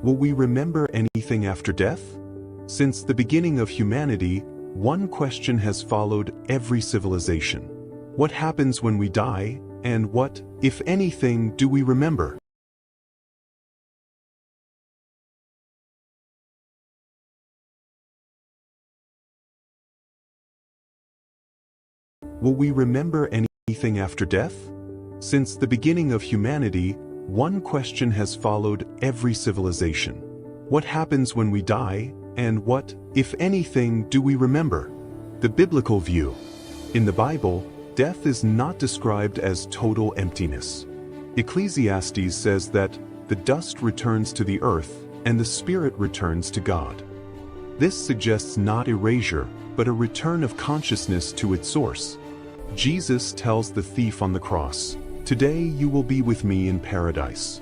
Will we remember anything after death? Since the beginning of humanity, one question has followed every civilization. What happens when we die, and what, if anything, do we remember? Will we remember anything after death? Since the beginning of humanity, one question has followed every civilization. What happens when we die, and what, if anything, do we remember? The biblical view. In the Bible, death is not described as total emptiness. Ecclesiastes says that the dust returns to the earth, and the spirit returns to God. This suggests not erasure, but a return of consciousness to its source. Jesus tells the thief on the cross, "Today you will be with me in paradise."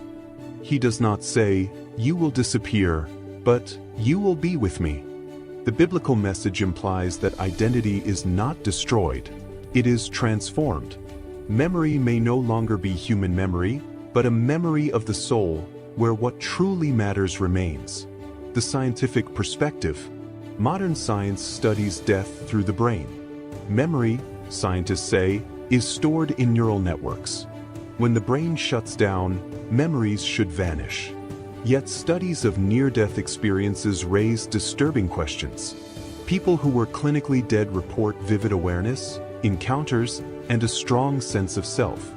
He does not say, "You will disappear," but, "You will be with me." The biblical message implies that identity is not destroyed, it is transformed. Memory may no longer be human memory, but a memory of the soul, where what truly matters remains. The scientific perspective. Modern science studies death through the brain. Memory, scientists say, is stored in neural networks. When the brain shuts down, memories should vanish. Yet studies of near-death experiences raise disturbing questions. People who were clinically dead report vivid awareness, encounters, and a strong sense of self.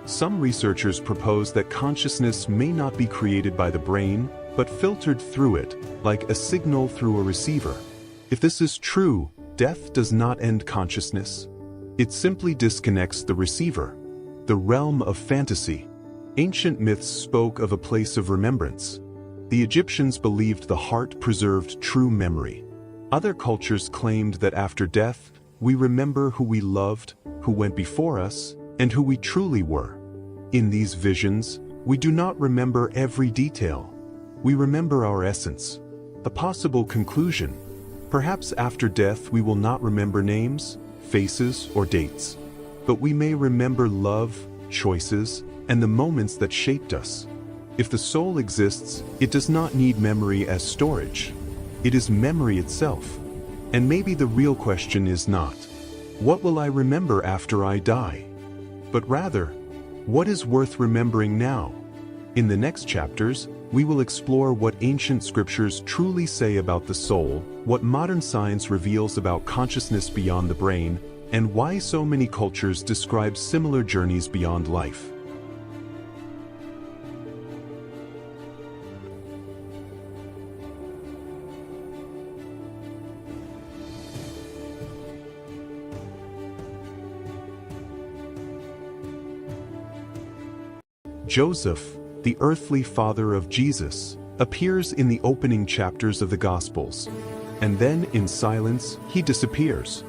Some researchers propose that consciousness may not be created by the brain, but filtered through it, like a signal through a receiver. If this is true, death does not end consciousness. It simply disconnects the receiver. The realm of fantasy. Ancient myths spoke of a place of remembrance. The Egyptians believed the heart preserved true memory. Other cultures claimed that after death, we remember who we loved, who went before us, and who we truly were. In these visions, we do not remember every detail. We remember our essence. A possible conclusion. Perhaps after death we will not remember names, faces, or dates. But we may remember love, choices, and the moments that shaped us. If the soul exists, it does not need memory as storage. It is memory itself. And maybe the real question is not, what will I remember after I die? But rather, what is worth remembering now? In the next chapters, we will explore what ancient scriptures truly say about the soul, what modern science reveals about consciousness beyond the brain, and why so many cultures describe similar journeys beyond life. Joseph, the earthly father of Jesus, appears in the opening chapters of the Gospels, and then in silence he disappears.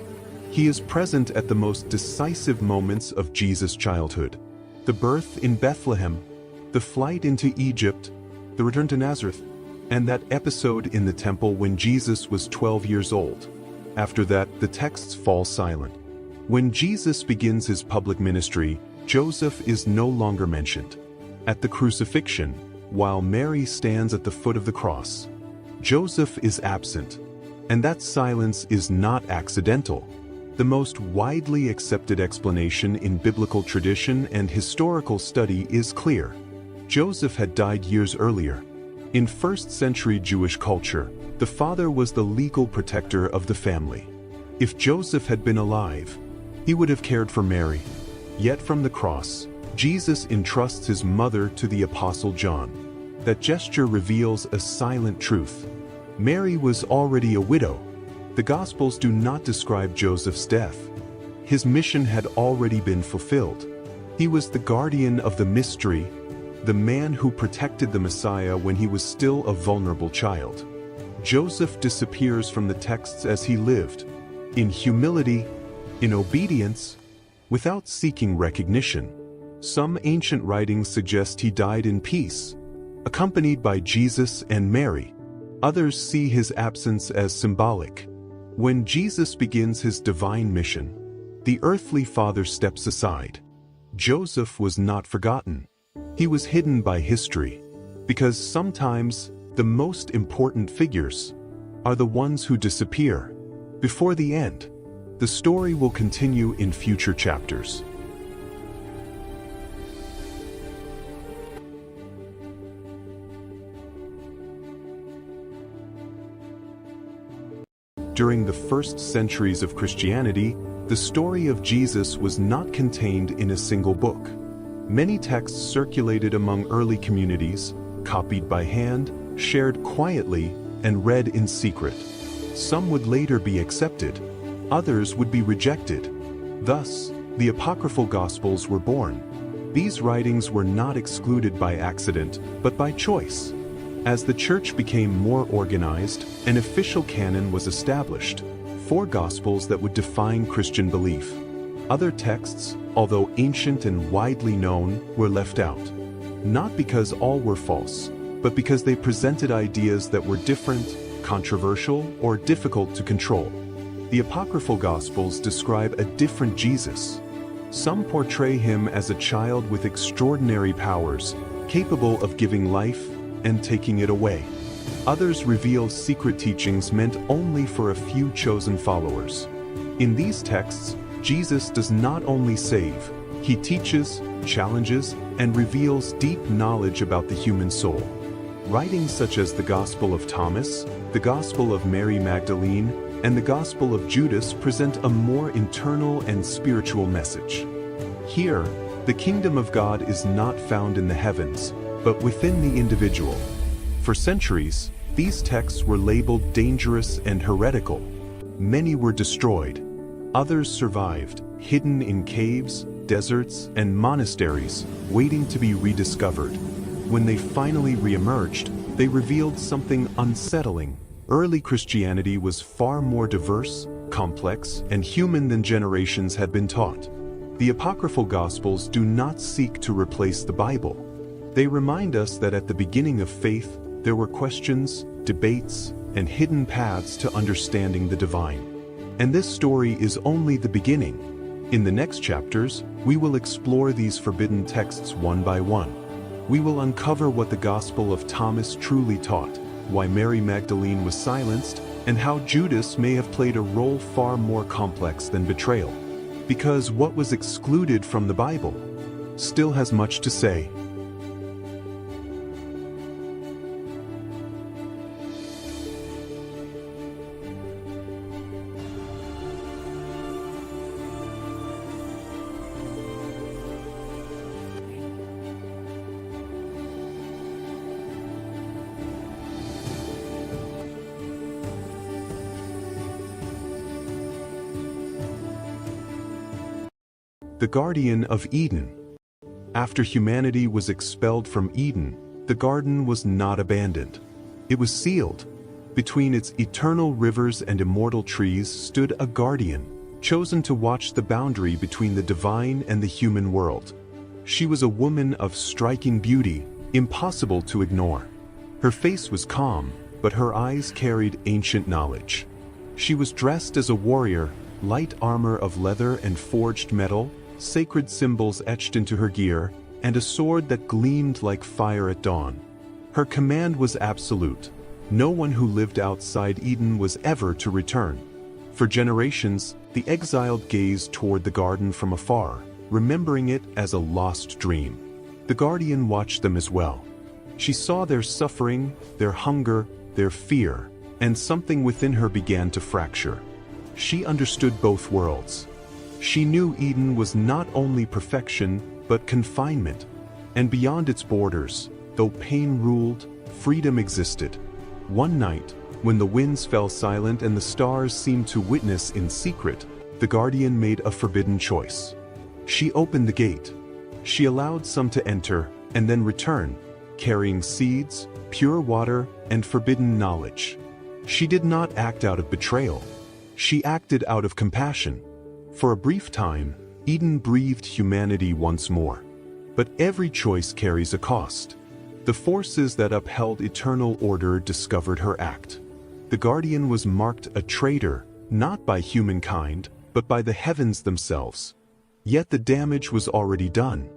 He is present at the most decisive moments of Jesus' childhood: the birth in Bethlehem, the flight into Egypt, the return to Nazareth, and that episode in the temple when Jesus was 12 years old. After that, the texts fall silent. When Jesus begins his public ministry, Joseph is no longer mentioned. At the crucifixion, while Mary stands at the foot of the cross, Joseph is absent. And that silence is not accidental. The most widely accepted explanation in biblical tradition and historical study is clear. Joseph had died years earlier. In first-century Jewish culture, the father was the legal protector of the family. If Joseph had been alive, he would have cared for Mary. Yet from the cross, Jesus entrusts his mother to the Apostle John. That gesture reveals a silent truth. Mary was already a widow. The Gospels do not describe Joseph's death. His mission had already been fulfilled. He was the guardian of the mystery, the man who protected the Messiah when he was still a vulnerable child. Joseph disappears from the texts as he lived, in humility, in obedience, without seeking recognition. Some ancient writings suggest he died in peace, accompanied by Jesus and Mary. Others see his absence as symbolic. When Jesus begins his divine mission, the earthly father steps aside. Joseph was not forgotten. He was hidden by history, because sometimes the most important figures, are the ones who disappear. Before the end, the story will continue in future chapters. During the first centuries of Christianity, the story of Jesus was not contained in a single book. Many texts circulated among early communities, copied by hand, shared quietly, and read in secret. Some would later be accepted, others would be rejected. Thus, the apocryphal Gospels were born. These writings were not excluded by accident, but by choice. As the Church became more organized, an official canon was established, 4 Gospels that would define Christian belief. Other texts, although ancient and widely known, were left out. Not because all were false, but because they presented ideas that were different, controversial, or difficult to control. The apocryphal Gospels describe a different Jesus. Some portray him as a child with extraordinary powers, capable of giving life and taking it away. Others reveal secret teachings meant only for a few chosen followers. In these texts, Jesus does not only save, he teaches, challenges, and reveals deep knowledge about the human soul. Writings such as the Gospel of Thomas, the Gospel of Mary Magdalene, and the Gospel of Judas present a more internal and spiritual message. Here, the kingdom of God is not found in the heavens, but within the individual. For centuries, these texts were labeled dangerous and heretical. Many were destroyed. Others survived, hidden in caves, deserts, and monasteries, waiting to be rediscovered. When they finally re-emerged, they revealed something unsettling. Early Christianity was far more diverse, complex, and human than generations had been taught. The apocryphal Gospels do not seek to replace the Bible. They remind us that at the beginning of faith, there were questions, debates, and hidden paths to understanding the divine. And this story is only the beginning. In the next chapters, we will explore these forbidden texts one by one. We will uncover what the Gospel of Thomas truly taught, why Mary Magdalene was silenced, and how Judas may have played a role far more complex than betrayal. Because what was excluded from the Bible still has much to say. The Guardian of Eden. After humanity was expelled from Eden, the garden was not abandoned. It was sealed. Between its eternal rivers and immortal trees stood a guardian, chosen to watch the boundary between the divine and the human world. She was a woman of striking beauty, impossible to ignore. Her face was calm, but her eyes carried ancient knowledge. She was dressed as a warrior, light armor of leather and forged metal, sacred symbols etched into her gear, and a sword that gleamed like fire at dawn. Her command was absolute. No one who lived outside Eden was ever to return. For generations, the exiled gazed toward the garden from afar, remembering it as a lost dream. The guardian watched them as well. She saw their suffering, their hunger, their fear, and something within her began to fracture. She understood both worlds. She knew Eden was not only perfection, but confinement. And beyond its borders, though pain ruled, freedom existed. One night, when the winds fell silent and the stars seemed to witness in secret, the guardian made a forbidden choice. She opened the gate. She allowed some to enter, and then return, carrying seeds, pure water, and forbidden knowledge. She did not act out of betrayal. She acted out of compassion. For a brief time, Eden breathed humanity once more. But every choice carries a cost. The forces that upheld eternal order discovered her act. The guardian was marked a traitor, not by humankind, but by the heavens themselves. Yet the damage was already done.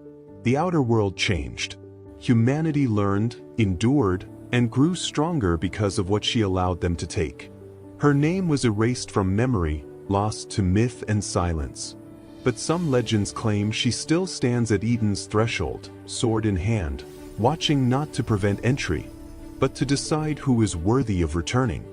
The outer world changed. Humanity learned, endured, and grew stronger because of what she allowed them to take. Her name was erased from memory, lost to myth and silence. But some legends claim she still stands at Eden's threshold, sword in hand, watching not to prevent entry, but to decide who is worthy of returning.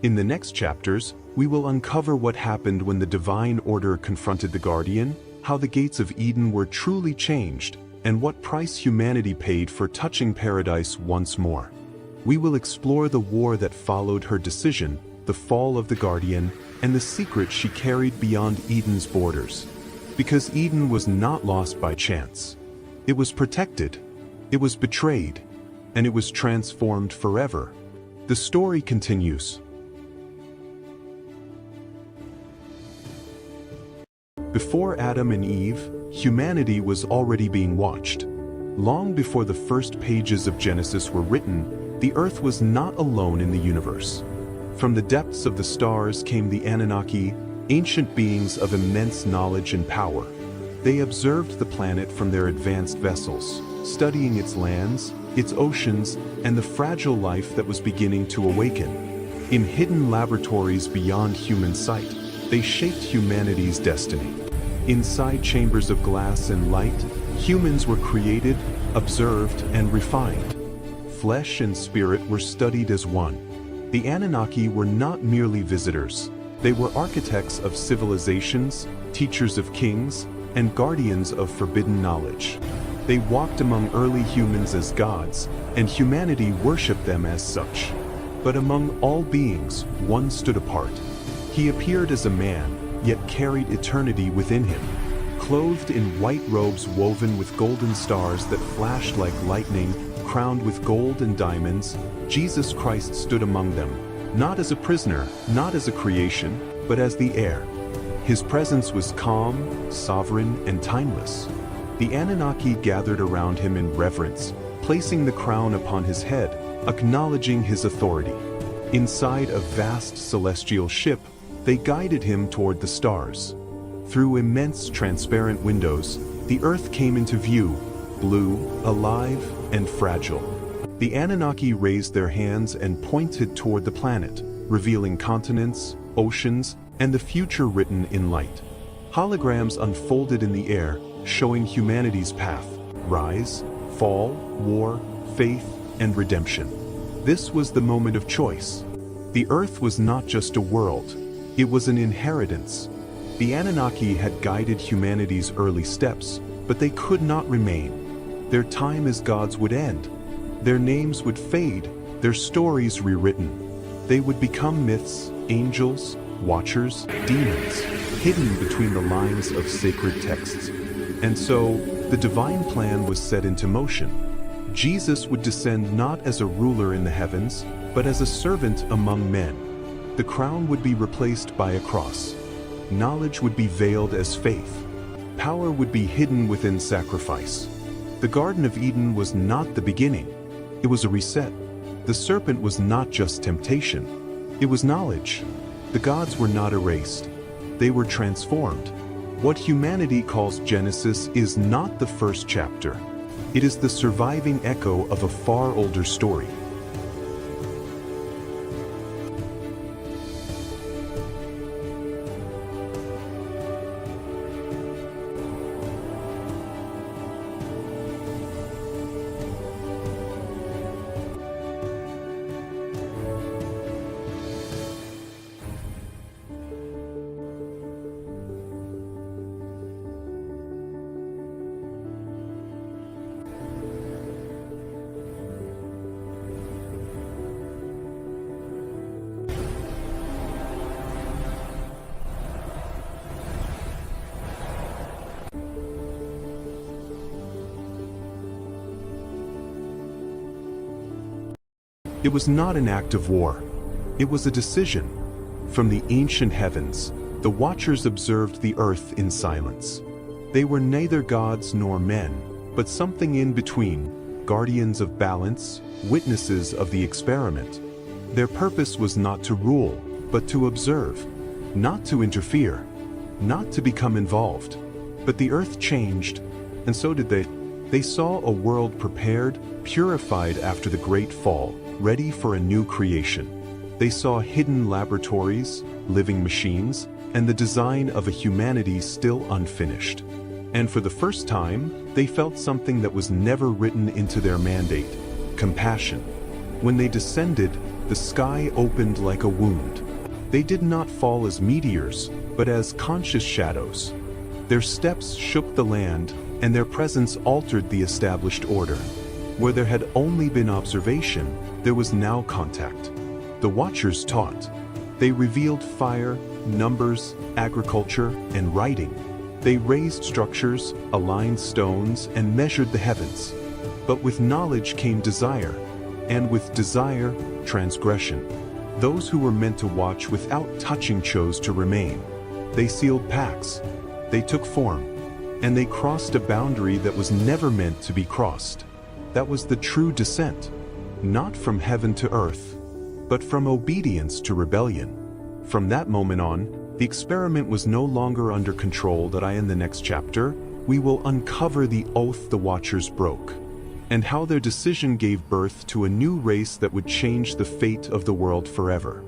In the next chapters, we will uncover what happened when the divine order confronted the Guardian, how the gates of Eden were truly changed, and what price humanity paid for touching paradise once more. We will explore the war that followed her decision, the fall of the Guardian, and the secret she carried beyond Eden's borders. Because Eden was not lost by chance. It was protected, it was betrayed, and it was transformed forever. The story continues. Before Adam and Eve, humanity was already being watched. Long before the first pages of Genesis were written, the earth was not alone in the universe. From the depths of the stars came the Anunnaki, ancient beings of immense knowledge and power. They observed the planet from their advanced vessels, studying its lands, its oceans, and the fragile life that was beginning to awaken. In hidden laboratories beyond human sight, they shaped humanity's destiny. Inside chambers of glass and light, humans were created, observed, and refined. Flesh and spirit were studied as one. The Anunnaki were not merely visitors. They were architects of civilizations, teachers of kings, and guardians of forbidden knowledge. They walked among early humans as gods, and humanity worshipped them as such. But among all beings, one stood apart. He appeared as a man, yet carried eternity within him. Clothed in white robes woven with golden stars that flashed like lightning, crowned with gold and diamonds, Jesus Christ stood among them. Not as a prisoner, not as a creation, but as the heir. His presence was calm, sovereign, and timeless. The Anunnaki gathered around him in reverence, placing the crown upon his head, acknowledging his authority. Inside a vast celestial ship, they guided him toward the stars. Through immense transparent windows, the earth came into view, blue, alive, and fragile. The Anunnaki raised their hands and pointed toward the planet, revealing continents, oceans, and the future written in light. Holograms unfolded in the air, showing humanity's path: rise, fall, war, faith, and redemption. This was the moment of choice. The earth was not just a world, it was an inheritance. The Anunnaki had guided humanity's early steps, but they could not remain. Their time as gods would end. Their names would fade, their stories rewritten. They would become myths, angels, watchers, demons, hidden between the lines of sacred texts. And so, the divine plan was set into motion. Jesus would descend not as a ruler in the heavens, but as a servant among men. The crown would be replaced by a cross. Knowledge would be veiled as faith. Power would be hidden within sacrifice. The Garden of Eden was not the beginning. It was a reset. The serpent was not just temptation. It was knowledge. The gods were not erased. They were transformed. What humanity calls Genesis is not the first chapter. It is the surviving echo of a far older story. It was not an act of war. It was a decision. From the ancient heavens, the Watchers observed the earth in silence. They were neither gods nor men, but something in between, guardians of balance, witnesses of the experiment. Their purpose was not to rule, but to observe, not to interfere, not to become involved. But the earth changed, and so did they. They saw a world prepared, purified after the great fall. ready for a new creation. They saw hidden laboratories, living machines, and the design of a humanity still unfinished. And for the first time, they felt something that was never written into their mandate: compassion. When they descended, the sky opened like a wound. They did not fall as meteors, but as conscious shadows. Their steps shook the land, and their presence altered the established order. Where there had only been observation, there was now contact. The Watchers taught. They revealed fire, numbers, agriculture, and writing. They raised structures, aligned stones, and measured the heavens. But with knowledge came desire, and with desire, transgression. Those who were meant to watch without touching chose to remain. They sealed pacts. They took form. And they crossed a boundary that was never meant to be crossed. That was the true descent, not from heaven to earth, but from obedience to rebellion. From that moment on, the experiment was no longer under control. That in the next chapter, we will uncover the oath the Watchers broke, and how their decision gave birth to a new race that would change the fate of the world forever.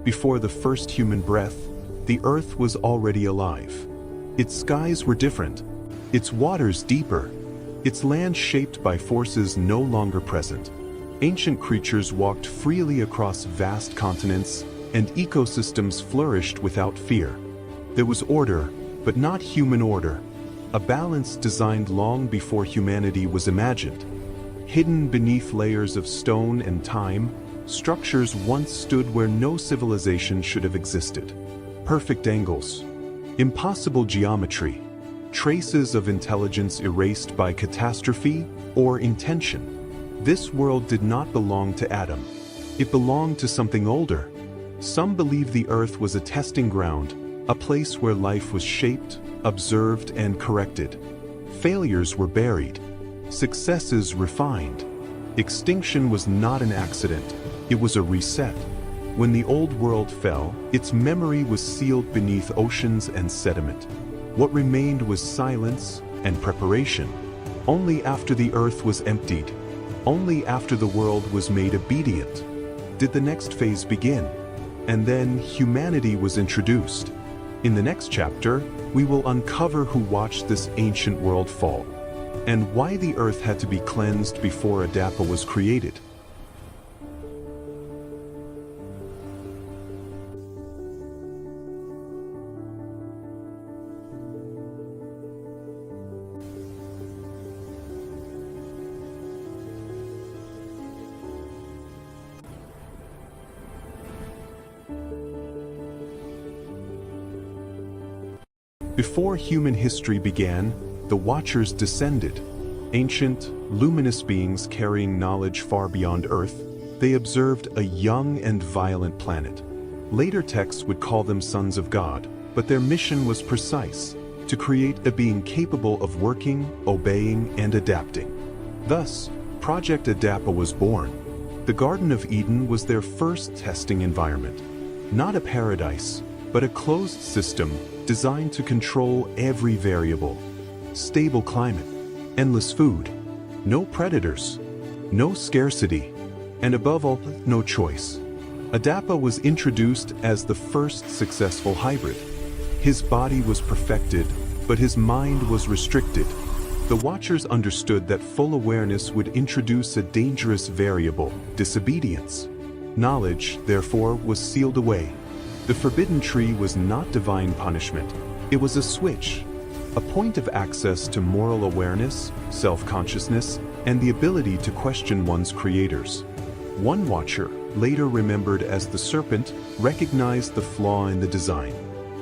Before the first human breath, the earth was already alive. Its skies were different, its waters deeper, its land shaped by forces no longer present. Ancient creatures walked freely across vast continents, and ecosystems flourished without fear. There was order, but not human order, a balance designed long before humanity was imagined. Hidden beneath layers of stone and time, structures once stood where no civilization should have existed. Perfect angles, impossible geometry, traces of intelligence erased by catastrophe or intention. This world did not belong to Adam. It belonged to something older. Some believe the earth was a testing ground, a place where life was shaped, observed, and corrected. Failures were buried, successes refined. Extinction was not an accident, it was a reset. When the old world fell, its memory was sealed beneath oceans and sediment. What remained was silence and preparation. Only after the earth was emptied, only after the world was made obedient, did the next phase begin. And then humanity was introduced. In the next chapter, we will uncover who watched this ancient world fall, and why the earth had to be cleansed before Adapa was created. Before human history began, the Watchers descended. Ancient, luminous beings carrying knowledge far beyond Earth, they observed a young and violent planet. Later texts would call them sons of God, but their mission was precise: to create a being capable of working, obeying, and adapting. Thus, Project Adapa was born. The Garden of Eden was their first testing environment. Not a paradise, but a closed system designed to control every variable. Stable climate, endless food, no predators, no scarcity, and above all, no choice. Adapa was introduced as the first successful hybrid. His body was perfected, but his mind was restricted. The Watchers understood that full awareness would introduce a dangerous variable: disobedience. Knowledge, therefore, was sealed away. The forbidden tree was not divine punishment. It was a switch, a point of access to moral awareness, self-consciousness, and the ability to question one's creators. One Watcher, later remembered as the Serpent, recognized the flaw in the design.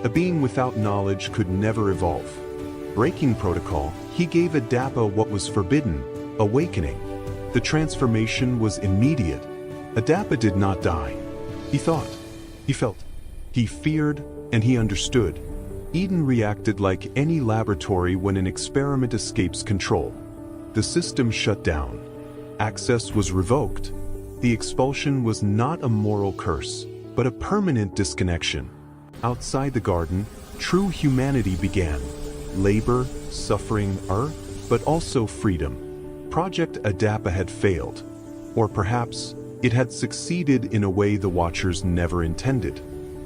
A being without knowledge could never evolve. Breaking protocol, he gave Adapa what was forbidden: awakening. The transformation was immediate. Adapa did not die. He thought. He felt. He feared, and he understood. Eden reacted like any laboratory when an experiment escapes control. the system shut down. Access was revoked. The expulsion was not a moral curse, but a permanent disconnection. Outside the garden, true humanity began. Labor, suffering, but also freedom. Project Adapa had failed. Or perhaps, it had succeeded in a way the Watchers never intended.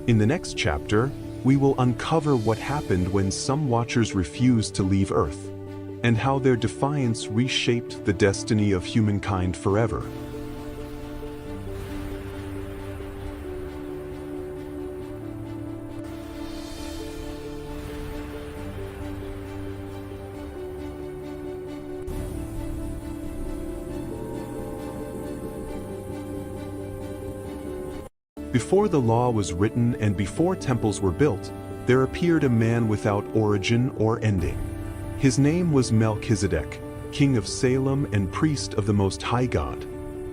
In the next chapter, we will uncover what happened when some Watchers refused to leave Earth, and how their defiance reshaped the destiny of humankind forever. Before the law was written and before temples were built, there appeared a man without origin or ending. His name was Melchizedek, king of Salem and priest of the Most High God.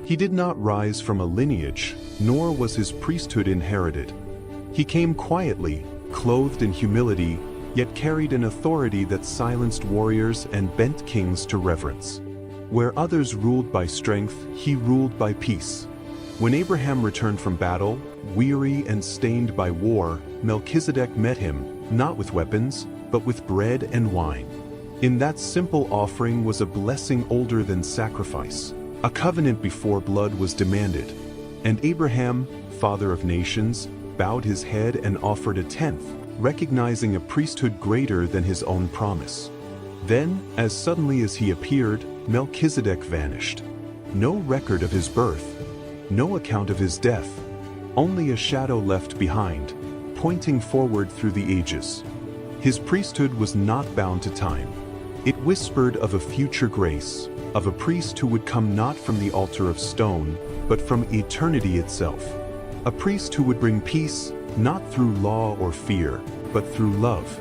He did not rise from a lineage, nor was his priesthood inherited. He came quietly, clothed in humility, yet carried an authority that silenced warriors and bent kings to reverence. Where others ruled by strength, he ruled by peace. When Abraham returned from battle, weary and stained by war, Melchizedek met him, not with weapons, but with bread and wine. In that simple offering was a blessing older than sacrifice, a covenant before blood was demanded. And Abraham, father of nations, bowed his head and offered a tenth, recognizing a priesthood greater than his own promise. Then, as suddenly as he appeared, Melchizedek vanished. No record of his birth, no account of his death, only a shadow left behind, pointing forward through the ages. His priesthood was not bound to time. It whispered of a future grace, of a priest who would come not from the altar of stone, but from eternity itself. A priest who would bring peace, not through law or fear, but through love.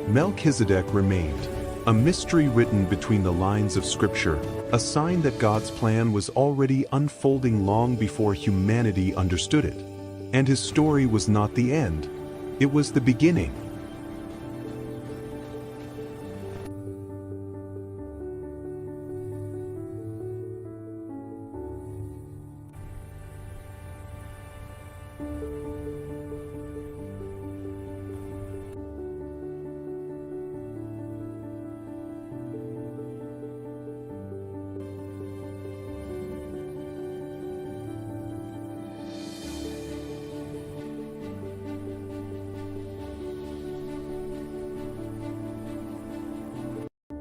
Melchizedek remained, a mystery written between the lines of Scripture, a sign that God's plan was already unfolding long before humanity understood it. And his story was not the end, it was the beginning.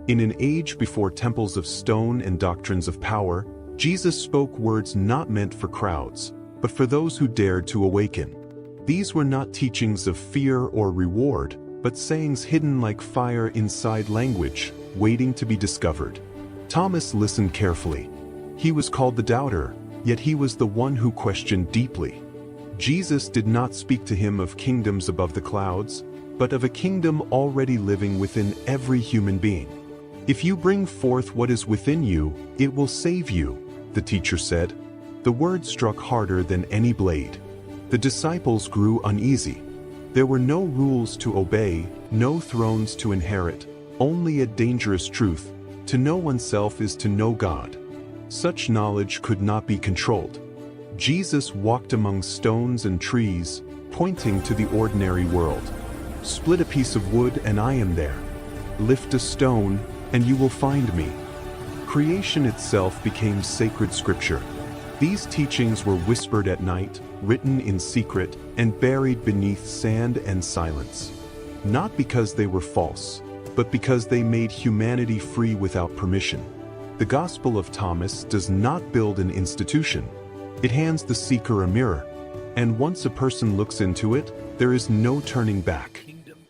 In an age before temples of stone and doctrines of power, Jesus spoke words not meant for crowds, but for those who dared to awaken. These were not teachings of fear or reward, but sayings hidden like fire inside language, waiting to be discovered. Thomas listened carefully. He was called the doubter, yet he was the one who questioned deeply. Jesus did not speak to him of kingdoms above the clouds, but of a kingdom already living within every human being. If you bring forth what is within you, it will save you, the teacher said. The word struck harder than any blade. The disciples grew uneasy. There were no rules to obey, no thrones to inherit, only a dangerous truth: to know oneself is to know God. Such knowledge could not be controlled. Jesus walked among stones and trees, pointing to the ordinary world. Split a piece of wood and I am there. Lift a stone, and you will find me. Creation itself became sacred scripture. These teachings were whispered at night, written in secret, and buried beneath sand and silence. Not because they were false, but because they made humanity free without permission. The Gospel of Thomas does not build an institution. It hands the seeker a mirror, and once a person looks into it, there is no turning back.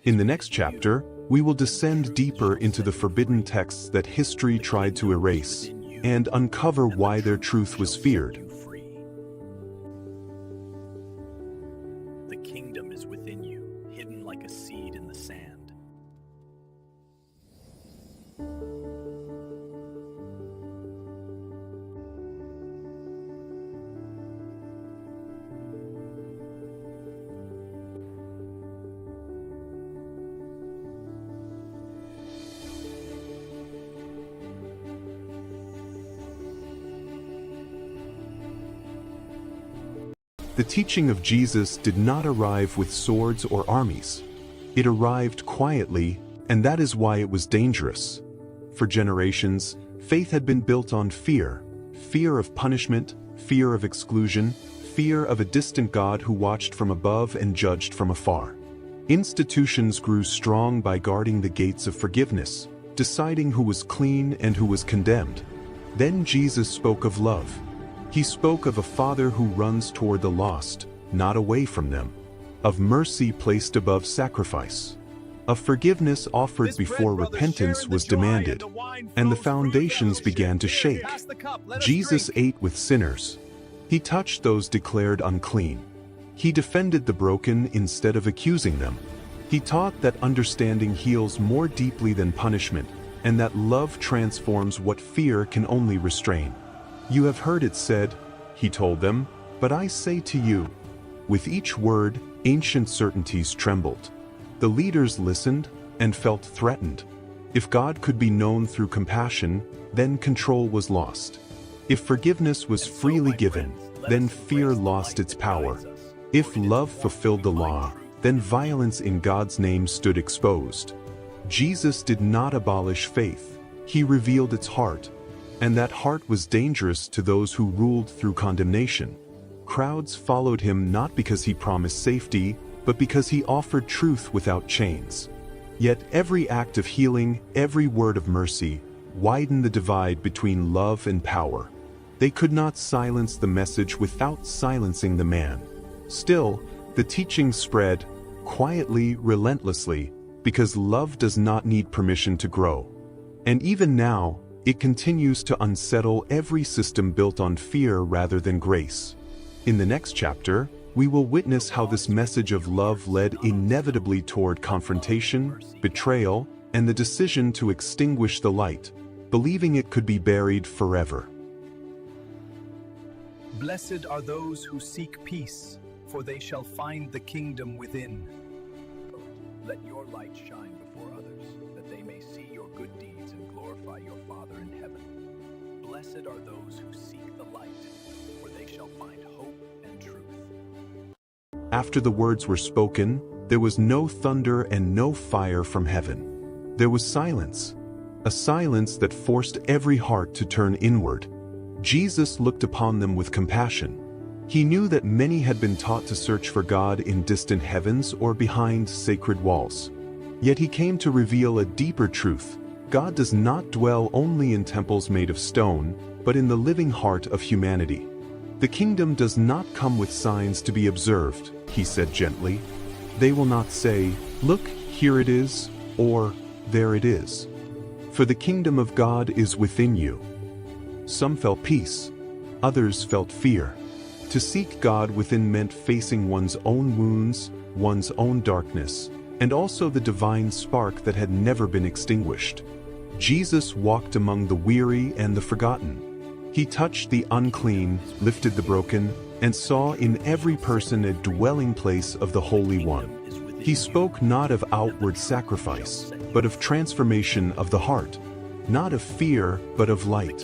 In the next chapter, we will descend deeper into the forbidden texts that history tried to erase, and uncover why their truth was feared. The kingdom is within you, hidden like a seed in the sand. The teaching of Jesus did not arrive with swords or armies. It arrived quietly, and that is why it was dangerous. For generations, faith had been built on fear. Fear of punishment, fear of exclusion, fear of a distant God who watched from above and judged from afar. Institutions grew strong by guarding the gates of forgiveness, deciding who was clean and who was condemned. Then Jesus spoke of love. He spoke of a Father who runs toward the lost, not away from them, of mercy placed above sacrifice, of forgiveness offered before repentance was demanded, and the foundations began to shake. Jesus ate with sinners. He touched those declared unclean. He defended the broken instead of accusing them. He taught that understanding heals more deeply than punishment, and that love transforms what fear can only restrain. You have heard it said, he told them, but I say to you. With each word, ancient certainties trembled. The leaders listened and felt threatened. If God could be known through compassion, then control was lost. If forgiveness was freely given, then fear lost its power. If love fulfilled the law, then violence in God's name stood exposed. Jesus did not abolish faith. He revealed its heart, and that heart was dangerous to those who ruled through condemnation. Crowds followed him not because he promised safety, but because he offered truth without chains. Yet every act of healing, every word of mercy, widened the divide between love and power. They could not silence the message without silencing the man. Still, the teaching spread, quietly, relentlessly, because love does not need permission to grow. And even now, it continues to unsettle every system built on fear rather than grace. In the next chapter, we will witness how this message of love led inevitably toward confrontation, betrayal, and the decision to extinguish the light, believing it could be buried forever. Blessed are those who seek peace, for they shall find the kingdom within. Let your light shine before others, that they may see your good deeds and glorify your Father in heaven. Blessed are those who seek the light, for they shall find hope and truth. After the words were spoken, there was no thunder and no fire from heaven. There was silence, a silence that forced every heart to turn inward. Jesus looked upon them with compassion. He knew that many had been taught to search for God in distant heavens or behind sacred walls. Yet he came to reveal a deeper truth. God does not dwell only in temples made of stone, but in the living heart of humanity. The kingdom does not come with signs to be observed, he said gently. They will not say, "Look, here it is," or "There it is." For the kingdom of God is within you. Some felt peace, others felt fear. To seek God within meant facing one's own wounds, one's own darkness, and also the divine spark that had never been extinguished. Jesus walked among the weary and the forgotten. He touched the unclean, lifted the broken, and saw in every person a dwelling place of the Holy One. He spoke not of outward sacrifice, but of transformation of the heart, not of fear, but of light.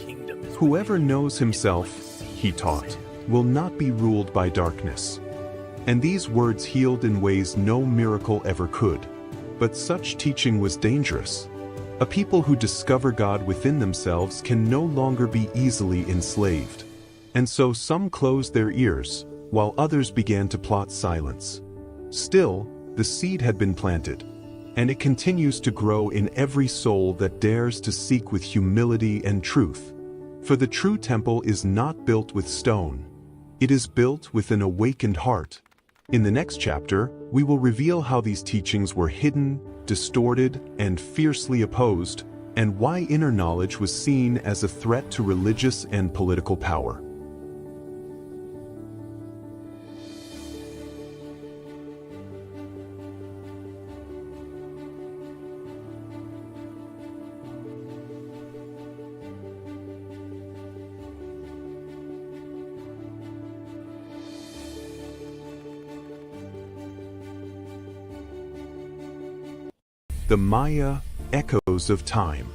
Whoever knows himself, he taught, will not be ruled by darkness. And these words healed in ways no miracle ever could. But such teaching was dangerous. A people who discover God within themselves can no longer be easily enslaved. And so some closed their ears, while others began to plot silence. Still, the seed had been planted, and it continues to grow in every soul that dares to seek with humility and truth. For the true temple is not built with stone. It is built with an awakened heart. In the next chapter, we will reveal how these teachings were hidden, distorted, and fiercely opposed, and why inner knowledge was seen as a threat to religious and political power. The Maya, echoes of time.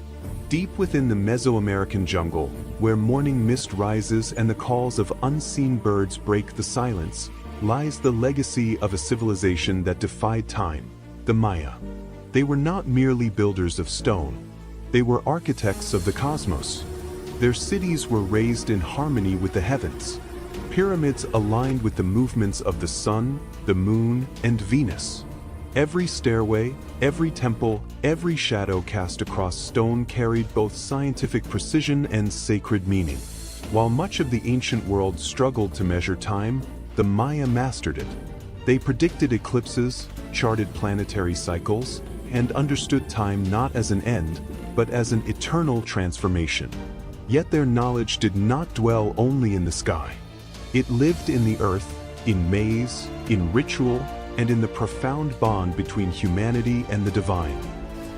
Deep within the Mesoamerican jungle, where morning mist rises and the calls of unseen birds break the silence, lies the legacy of a civilization that defied time, the Maya. They were not merely builders of stone. They were architects of the cosmos. Their cities were raised in harmony with the heavens. Pyramids aligned with the movements of the sun, the moon, and Venus. Every stairway, every temple, every shadow cast across stone carried both scientific precision and sacred meaning. While much of the ancient world struggled to measure time, the Maya mastered it. They predicted eclipses, charted planetary cycles, and understood time not as an end, but as an eternal transformation. Yet their knowledge did not dwell only in the sky. It lived in the earth, in maze, in ritual, and in the profound bond between humanity and the divine.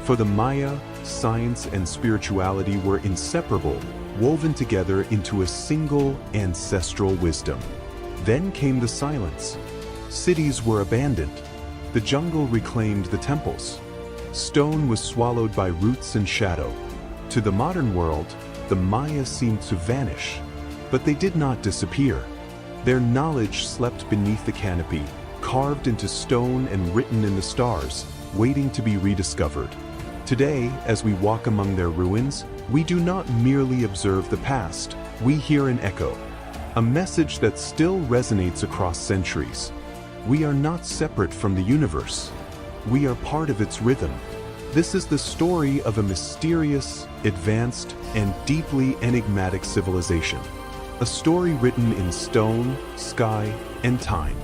For the Maya, science and spirituality were inseparable, woven together into a single ancestral wisdom. Then came the silence. Cities were abandoned. The jungle reclaimed the temples. Stone was swallowed by roots and shadow. To the modern world, the Maya seemed to vanish, but they did not disappear. Their knowledge slept beneath the canopy, carved into stone and written in the stars, waiting to be rediscovered. Today, as we walk among their ruins, we do not merely observe the past, we hear an echo, a message that still resonates across centuries. We are not separate from the universe. We are part of its rhythm. This is the story of a mysterious, advanced, and deeply enigmatic civilization. A story written in stone, sky, and time.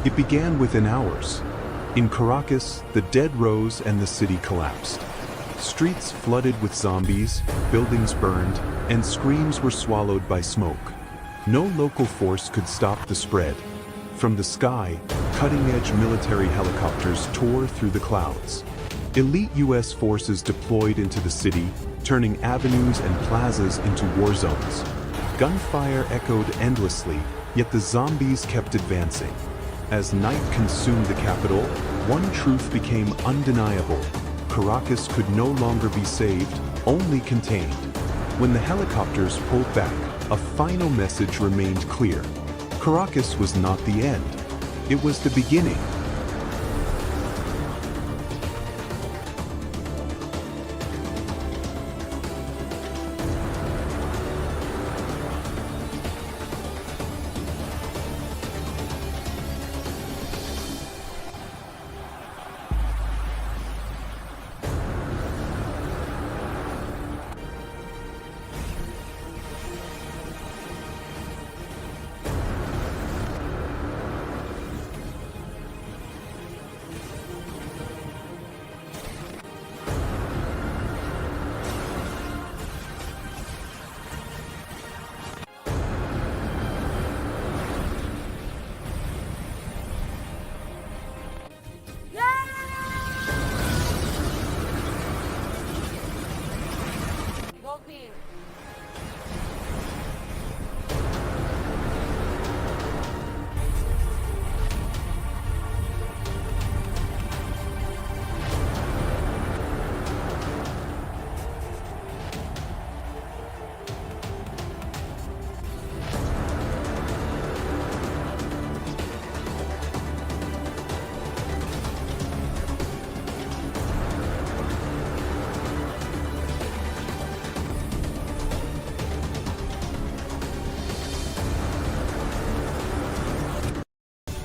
It began within hours. In Caracas, the dead rose and the city collapsed. Streets flooded with zombies, buildings burned, and screams were swallowed by smoke. No local force could stop the spread. From the sky, cutting-edge military helicopters tore through the clouds. Elite US forces deployed into the city, turning avenues and plazas into war zones. Gunfire echoed endlessly, yet the zombies kept advancing. As night consumed the capital, one truth became undeniable. Caracas could no longer be saved, only contained. When the helicopters pulled back, a final message remained clear. Caracas was not the end. It was the beginning.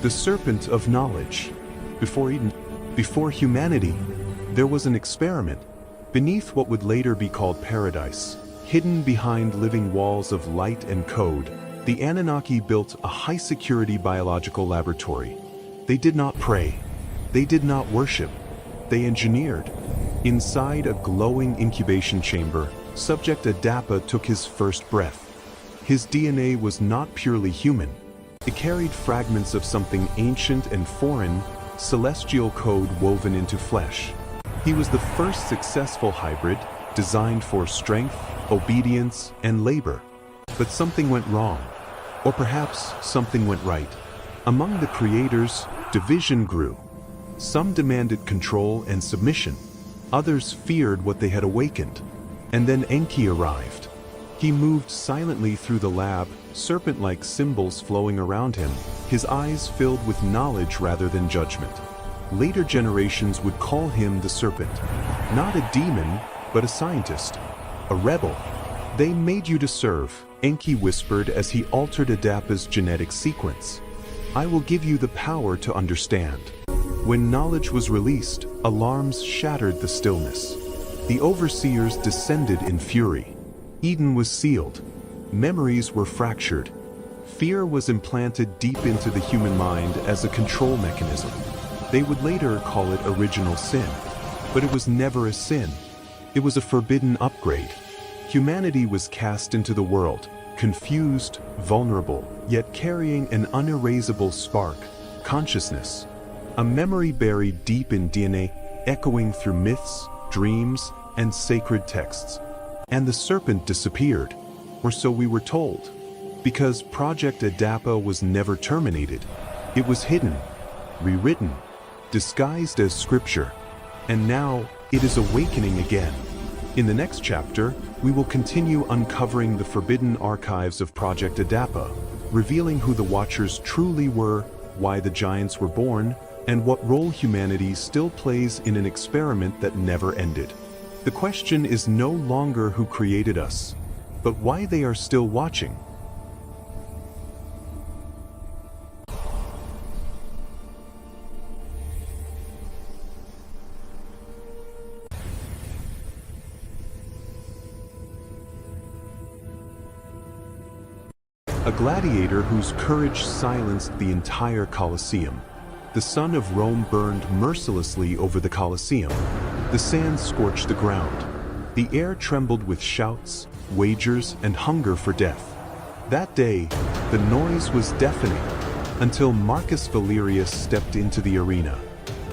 The serpent of knowledge. Before humanity, there was an experiment. Beneath what would later be called paradise, hidden behind living walls of light and code, the Anunnaki built a high-security biological laboratory. They did not pray. They did not worship. They engineered. Inside a glowing incubation chamber, Subject Adapa took his first breath. His DNA was not purely human. It carried fragments of something ancient and foreign, celestial code woven into flesh. He was the first successful hybrid, designed for strength, obedience, and labor. But something went wrong. Or perhaps something went right. Among the creators, division grew. Some demanded control and submission. Others feared what they had awakened. And then Enki arrived. He moved silently through the lab, serpent-like symbols flowing around him, his eyes filled with knowledge rather than judgment. Later generations would call him the serpent. Not a demon, but a scientist. A rebel. They made you to serve, Enki whispered as he altered Adapa's genetic sequence. I will give you the power to understand. When knowledge was released, alarms shattered the stillness. The overseers descended in fury. Eden was sealed. Memories were fractured. Fear was implanted deep into the human mind as a control mechanism. They would later call it original sin. But it was never a sin. It was a forbidden upgrade. Humanity was cast into the world, confused, vulnerable, yet carrying an unerasable spark, consciousness. A memory buried deep in DNA, echoing through myths, dreams, and sacred texts. And the serpent disappeared, or so we were told. Because Project Adapa was never terminated. It was hidden, rewritten, disguised as scripture. And now, it is awakening again. In the next chapter, we will continue uncovering the forbidden archives of Project Adapa, revealing who the Watchers truly were, why the Giants were born, and what role humanity still plays in an experiment that never ended. The question is no longer who created us, but why they are still watching. A gladiator whose courage silenced the entire Colosseum. The sun of Rome burned mercilessly over the Colosseum. The sand scorched the ground. The air trembled with shouts, wagers, and hunger for death. That day, the noise was deafening, until Marcus Valerius stepped into the arena.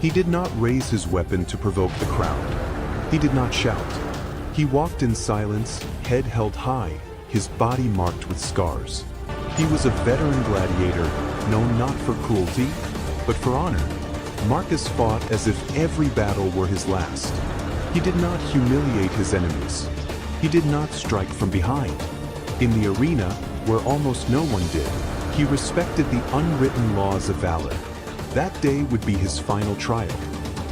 He did not raise his weapon to provoke the crowd. He did not shout. He walked in silence, head held high, his body marked with scars. He was a veteran gladiator, known not for cruelty, but for honor. Marcus fought as if every battle were his last. He did not humiliate his enemies. He did not strike from behind. In the arena, where almost no one did, he respected the unwritten laws of valor. That day would be his final trial.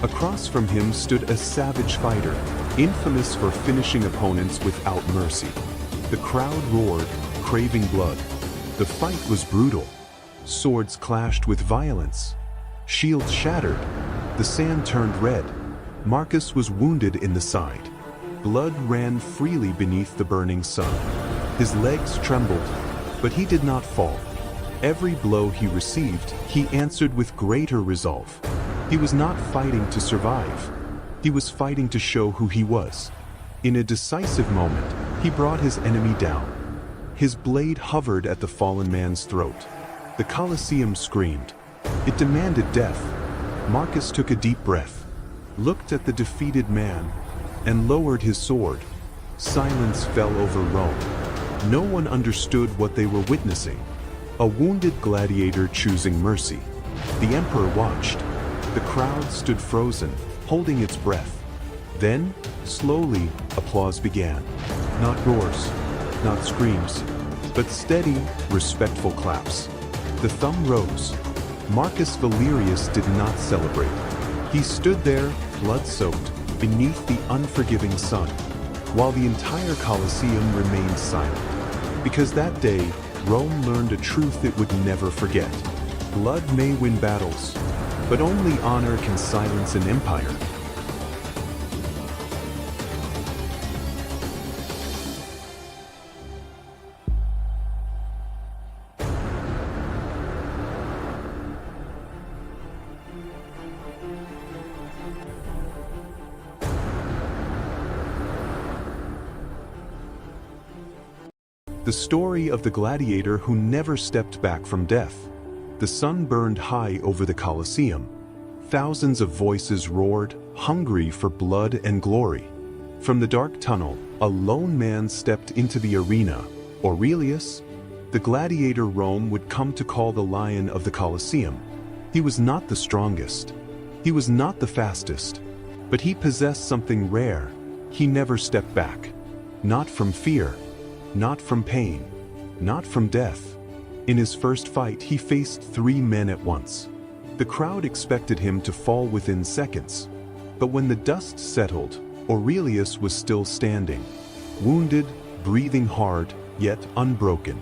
Across from him stood a savage fighter, infamous for finishing opponents without mercy. The crowd roared, craving blood. The fight was brutal. Swords clashed with violence. Shields shattered. The sand turned red. Marcus was wounded in the side. Blood ran freely beneath the burning sun. His legs trembled, but he did not fall. Every blow he received, he answered with greater resolve. He was not fighting to survive. He was fighting to show who he was. In a decisive moment, he brought his enemy down. His blade hovered at the fallen man's throat. The Colosseum screamed. It demanded death. Marcus took a deep breath, looked at the defeated man, and lowered his sword. Silence fell over Rome. No one understood what they were witnessing. A wounded gladiator choosing mercy. The emperor watched. The crowd stood frozen, holding its breath. Then, slowly, applause began. Not roars, not screams, but steady, respectful claps. The thumb rose. Marcus Valerius did not celebrate. He stood there, blood-soaked, beneath the unforgiving sun, while the entire Colosseum remained silent. Because that day, Rome learned a truth it would never forget. Blood may win battles, but only honor can silence an empire. The story of the gladiator who never stepped back from death. The sun burned high over the Colosseum. Thousands of voices roared, hungry for blood and glory. From the dark tunnel, a lone man stepped into the arena. Aurelius? the gladiator Rome would come to call the lion of the Colosseum. He was not the strongest. He was not the fastest. But he possessed something rare. He never stepped back. Not from fear. Not from pain. Not from death. In his first fight, he faced 3 men at once. The crowd expected him to fall within seconds. But when the dust settled, Aurelius was still standing, wounded, breathing hard, yet unbroken.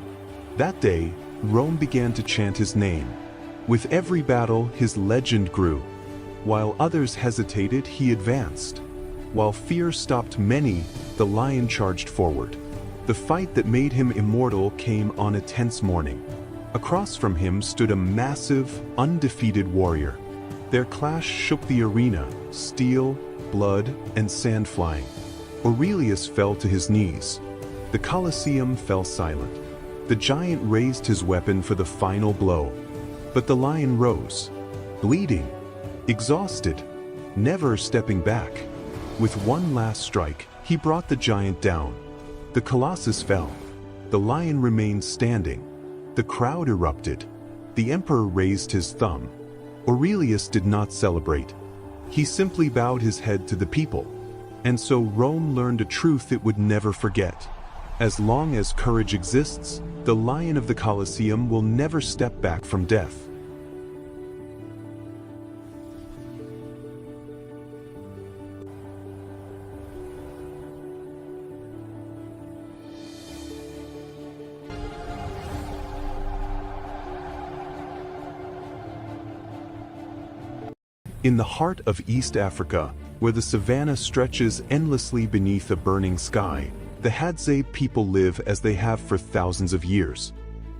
That day, Rome began to chant his name. With every battle, his legend grew. While others hesitated, he advanced. While fear stopped many, the lion charged forward. The fight that made him immortal came on a tense morning. Across from him stood a massive, undefeated warrior. Their clash shook the arena, steel, blood, and sand flying. Aurelius fell to his knees. The Colosseum fell silent. The giant raised his weapon for the final blow. But the lion rose, bleeding, exhausted, never stepping back. With one last strike, he brought the giant down. The colossus fell. The lion remained standing. The crowd erupted. The emperor raised his thumb. Aurelius did not celebrate. He simply bowed his head to the people. And so Rome learned a truth it would never forget. As long as courage exists, the lion of the Colosseum will never step back from death. In the heart of East Africa, where the savanna stretches endlessly beneath a burning sky, the Hadza people live as they have for thousands of years.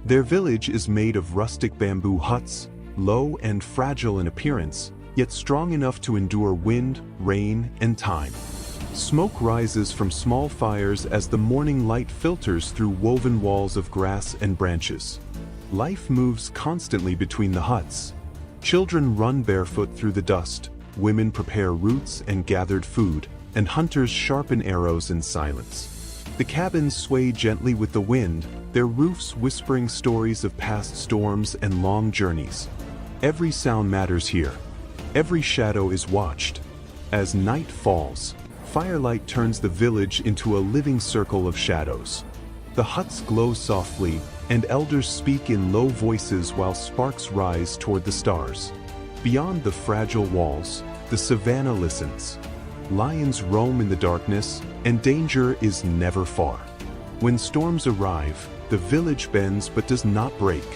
Their village is made of rustic bamboo huts, low and fragile in appearance, yet strong enough to endure wind, rain, and time. Smoke rises from small fires as the morning light filters through woven walls of grass and branches. Life moves constantly between the huts. Children run barefoot through the dust, women prepare roots and gathered food, and hunters sharpen arrows in silence. The cabins sway gently with the wind, their roofs whispering stories of past storms and long journeys. Every sound matters here. Every shadow is watched. As night falls, firelight turns the village into a living circle of shadows. The huts glow softly, and elders speak in low voices while sparks rise toward the stars. Beyond the fragile walls, the savanna listens. Lions roam in the darkness, and danger is never far. When storms arrive, the village bends but does not break.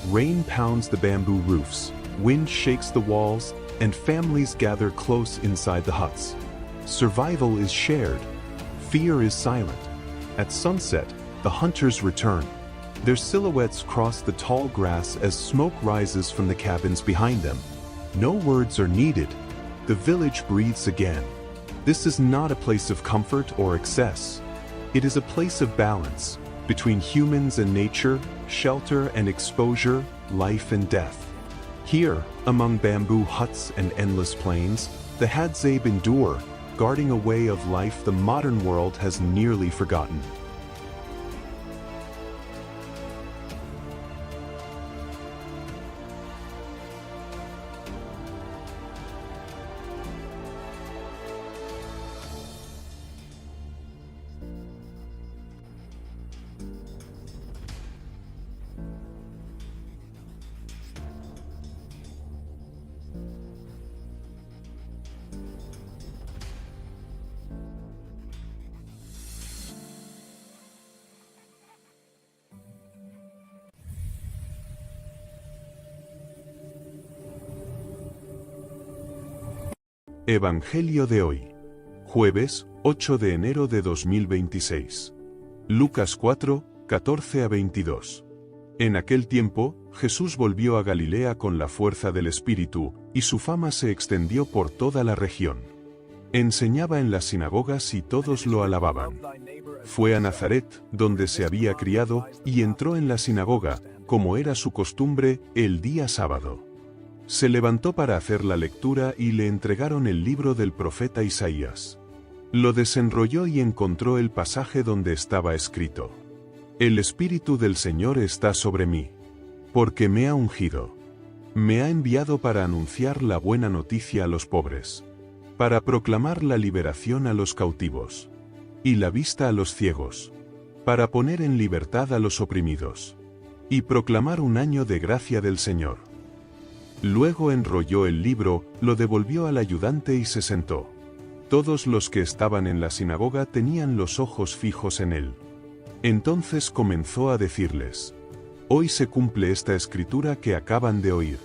Rain pounds the bamboo roofs, wind shakes the walls, and families gather close inside the huts. Survival is shared. Fear is silent. At sunset, the hunters return. Their silhouettes cross the tall grass as smoke rises from the cabins behind them. No words are needed. The village breathes again. This is not a place of comfort or excess. It is a place of balance, between humans and nature, shelter and exposure, life and death. Here, among bamboo huts and endless plains, the Hadza endure, guarding a way of life the modern world has nearly forgotten. Evangelio de hoy, jueves 8 de enero de 2026. Lucas 4, 14 a 22. En aquel tiempo, Jesús volvió a Galilea con la fuerza del Espíritu, y su fama se extendió por toda la región. Enseñaba en las sinagogas y todos lo alababan. Fue a Nazaret, donde se había criado, y entró en la sinagoga, como era su costumbre, el día sábado. Se levantó para hacer la lectura y le entregaron el libro del profeta Isaías. Lo desenrolló y encontró el pasaje donde estaba escrito: El Espíritu del Señor está sobre mí, porque me ha ungido. Me ha enviado para anunciar la buena noticia a los pobres, para proclamar la liberación a los cautivos, y la vista a los ciegos, para poner en libertad a los oprimidos, y proclamar un año de gracia del Señor. Luego enrolló el libro, lo devolvió al ayudante y se sentó. Todos los que estaban en la sinagoga tenían los ojos fijos en él. Entonces comenzó a decirles: Hoy se cumple esta escritura que acaban de oír.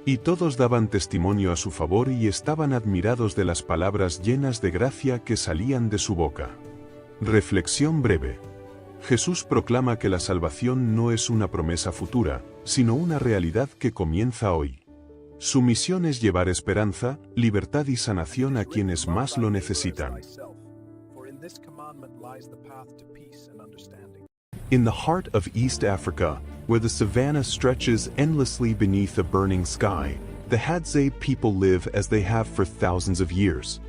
Y todos daban testimonio a su favor y estaban admirados de las palabras llenas de gracia que salían de su boca. Reflexión breve. Jesús proclama que la salvación no es una promesa futura, sino una realidad que comienza hoy. Su misión es llevar esperanza, libertad y sanación a quienes más lo necesitan. In the heart of East Africa, where the savanna stretches endlessly beneath a burning sky, the Hadza people live as they have for thousands of years.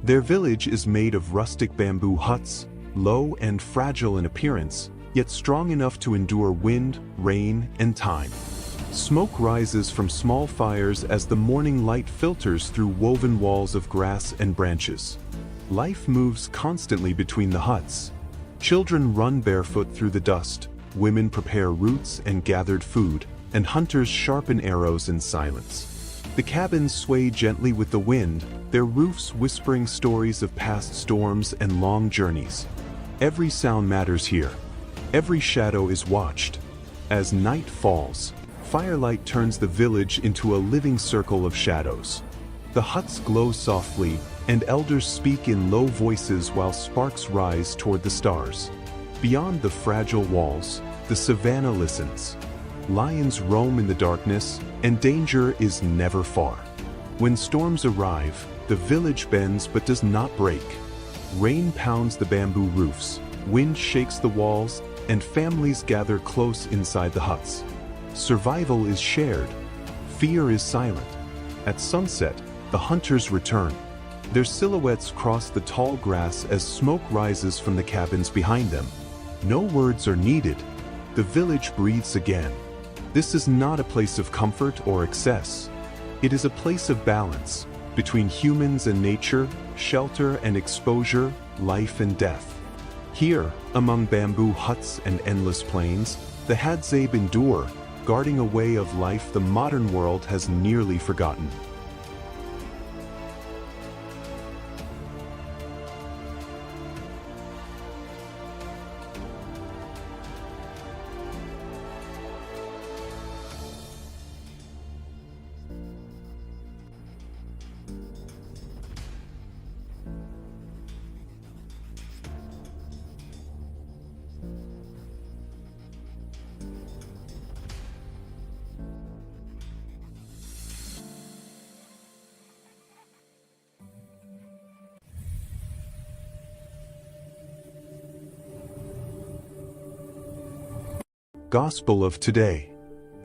Their village is made of rustic bamboo huts, low and fragile in appearance, yet strong enough to endure wind, rain, and time. Smoke rises from small fires as the morning light filters through woven walls of grass and branches. Life moves constantly between the huts. Children run barefoot through the dust, women prepare roots and gathered food, and hunters sharpen arrows in silence. The cabins sway gently with the wind, their roofs whispering stories of past storms and long journeys. Every sound matters here. Every shadow is watched. As night falls, firelight turns the village into a living circle of shadows. The huts glow softly, and elders speak in low voices while sparks rise toward the stars. Beyond the fragile walls, the savanna listens. Lions roam in the darkness, and danger is never far. When storms arrive, the village bends but does not break. Rain pounds the bamboo roofs, wind shakes the walls, and families gather close inside the huts. Survival is shared. Fear is silent. At sunset, the hunters return. Their silhouettes cross the tall grass as smoke rises from the cabins behind them. No words are needed. The village breathes again. This is not a place of comfort or excess. It is a place of balance, between humans and nature, shelter and exposure, life and death. Here, among bamboo huts and endless plains, the Hadza endure, guarding a way of life the modern world has nearly forgotten. Gospel of today,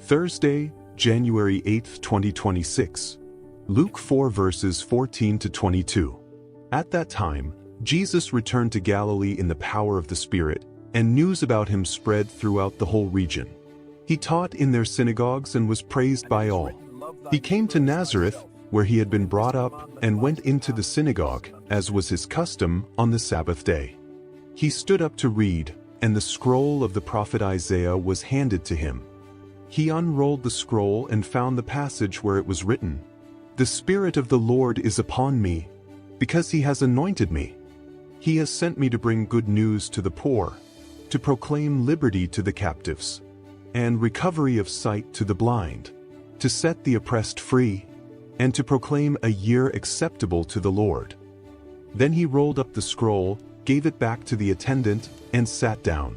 Thursday, January 8, 2026. Luke 4 verses 14 to 22. At that time, Jesus returned to Galilee in the power of the Spirit, and news about him spread throughout the whole region. He taught in their synagogues and was praised by all. He came to Nazareth, where he had been brought up, and went into the synagogue, as was his custom, on the Sabbath day. He stood up to read, and the scroll of the prophet Isaiah was handed to him. He unrolled the scroll and found the passage where it was written, "The Spirit of the Lord is upon me, because he has anointed me. He has sent me to bring good news to the poor, to proclaim liberty to the captives, and recovery of sight to the blind, to set the oppressed free, and to proclaim a year acceptable to the Lord." Then he rolled up the scroll, gave it back to the attendant, and sat down.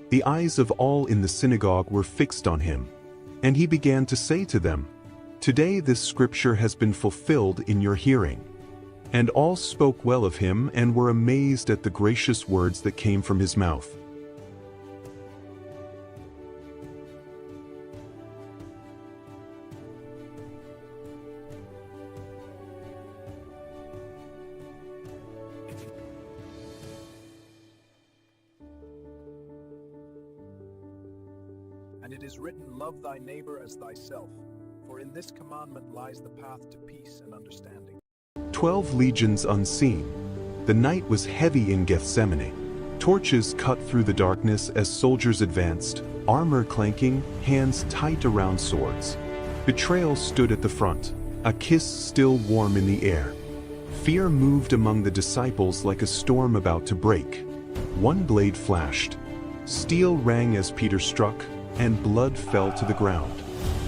The eyes of all in the synagogue were fixed on him. And he began to say to them, "Today this scripture has been fulfilled in your hearing." And all spoke well of him and were amazed at the gracious words that came from his mouth. And it is written, Love thy neighbor as thyself. For in this commandment lies the path to peace and understanding. 12 legions unseen. The night was heavy in Gethsemane. Torches cut through the darkness as soldiers advanced, armor clanking, hands tight around swords. Betrayal stood at the front, a kiss still warm in the air. Fear moved among the disciples like a storm about to break. One blade flashed. Steel rang as Peter struck, and blood fell to the ground.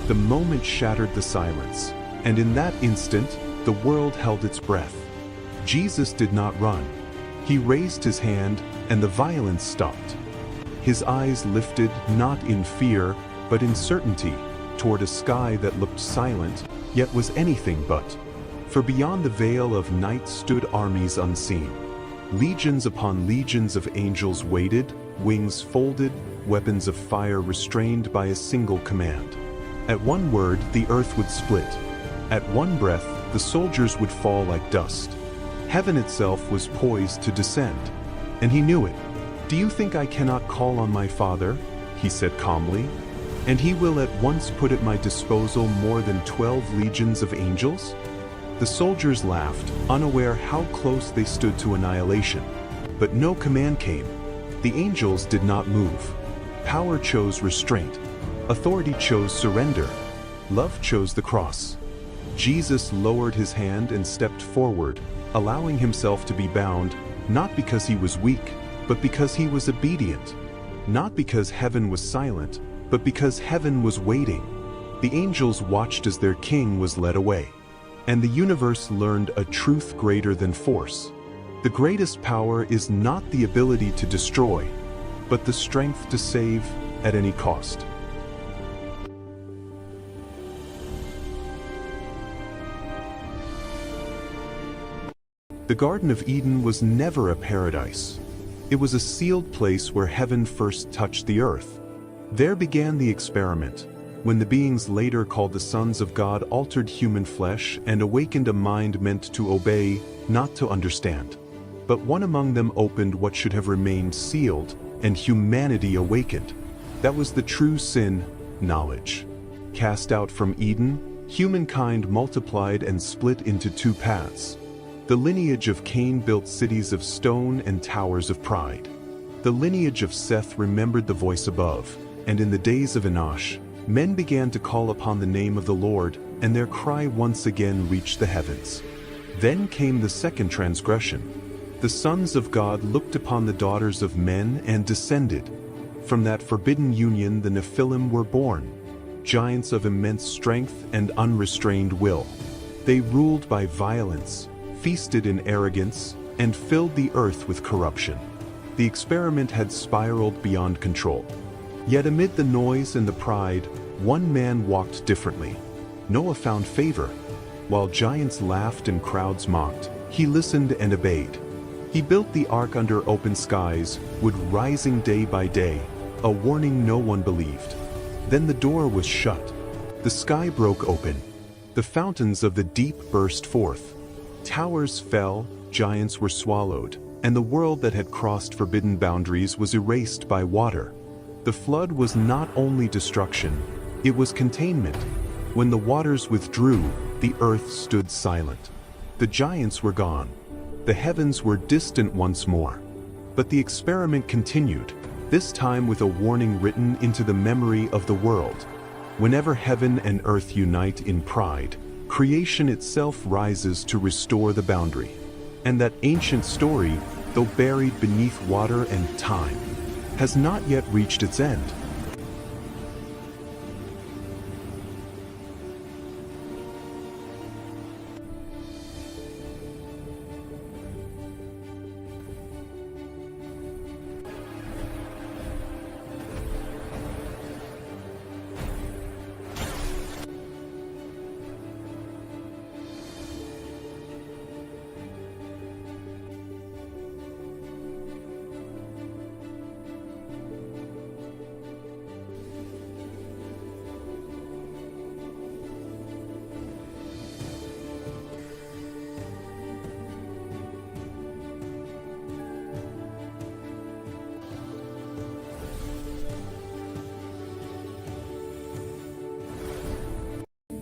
The moment shattered the silence, and in that instant, the world held its breath. Jesus did not run. He raised his hand, and the violence stopped. His eyes lifted not in fear, but in certainty, toward a sky that looked silent, yet was anything but. For beyond the veil of night stood armies unseen. Legions upon legions of angels waited, wings folded, weapons of fire restrained by a single command. At one word, the earth would split. At one breath, the soldiers would fall like dust. Heaven itself was poised to descend. And he knew it. "Do you think I cannot call on my Father?" he said calmly. "And he will at once put at my disposal more than 12 legions of angels?" The soldiers laughed, unaware how close they stood to annihilation. But no command came. The angels did not move. Power chose restraint. Authority chose surrender. Love chose the cross. Jesus lowered his hand and stepped forward, allowing himself to be bound, not because he was weak, but because he was obedient. Not because heaven was silent, but because heaven was waiting. The angels watched as their king was led away. And the universe learned a truth greater than force. The greatest power is not the ability to destroy, but the strength to save at any cost. The Garden of Eden was never a paradise. It was a sealed place where heaven first touched the earth. There began the experiment, when the beings later called the sons of God altered human flesh and awakened a mind meant to obey, not to understand. But one among them opened what should have remained sealed, and humanity awakened. That was the true sin, knowledge. Cast out from Eden, humankind multiplied and split into two paths. The lineage of Cain built cities of stone and towers of pride. The lineage of Seth remembered the voice above, and in the days of Enosh, men began to call upon the name of the Lord, and their cry once again reached the heavens. Then came the second transgression. The sons of God looked upon the daughters of men and descended. From that forbidden union the Nephilim were born, giants of immense strength and unrestrained will. They ruled by violence, feasted in arrogance, and filled the earth with corruption. The experiment had spiraled beyond control. Yet amid the noise and the pride, one man walked differently. Noah found favor. While giants laughed and crowds mocked, he listened and obeyed. He built the ark under open skies, wood rising day by day, a warning no one believed. Then the door was shut. The sky broke open. The fountains of the deep burst forth. Towers fell, giants were swallowed, and the world that had crossed forbidden boundaries was erased by water. The flood was not only destruction, it was containment. When the waters withdrew, the earth stood silent. The giants were gone. The heavens were distant once more. But the experiment continued, this time with a warning written into the memory of the world. Whenever heaven and earth unite in pride, creation itself rises to restore the boundary. And that ancient story, though buried beneath water and time, has not yet reached its end.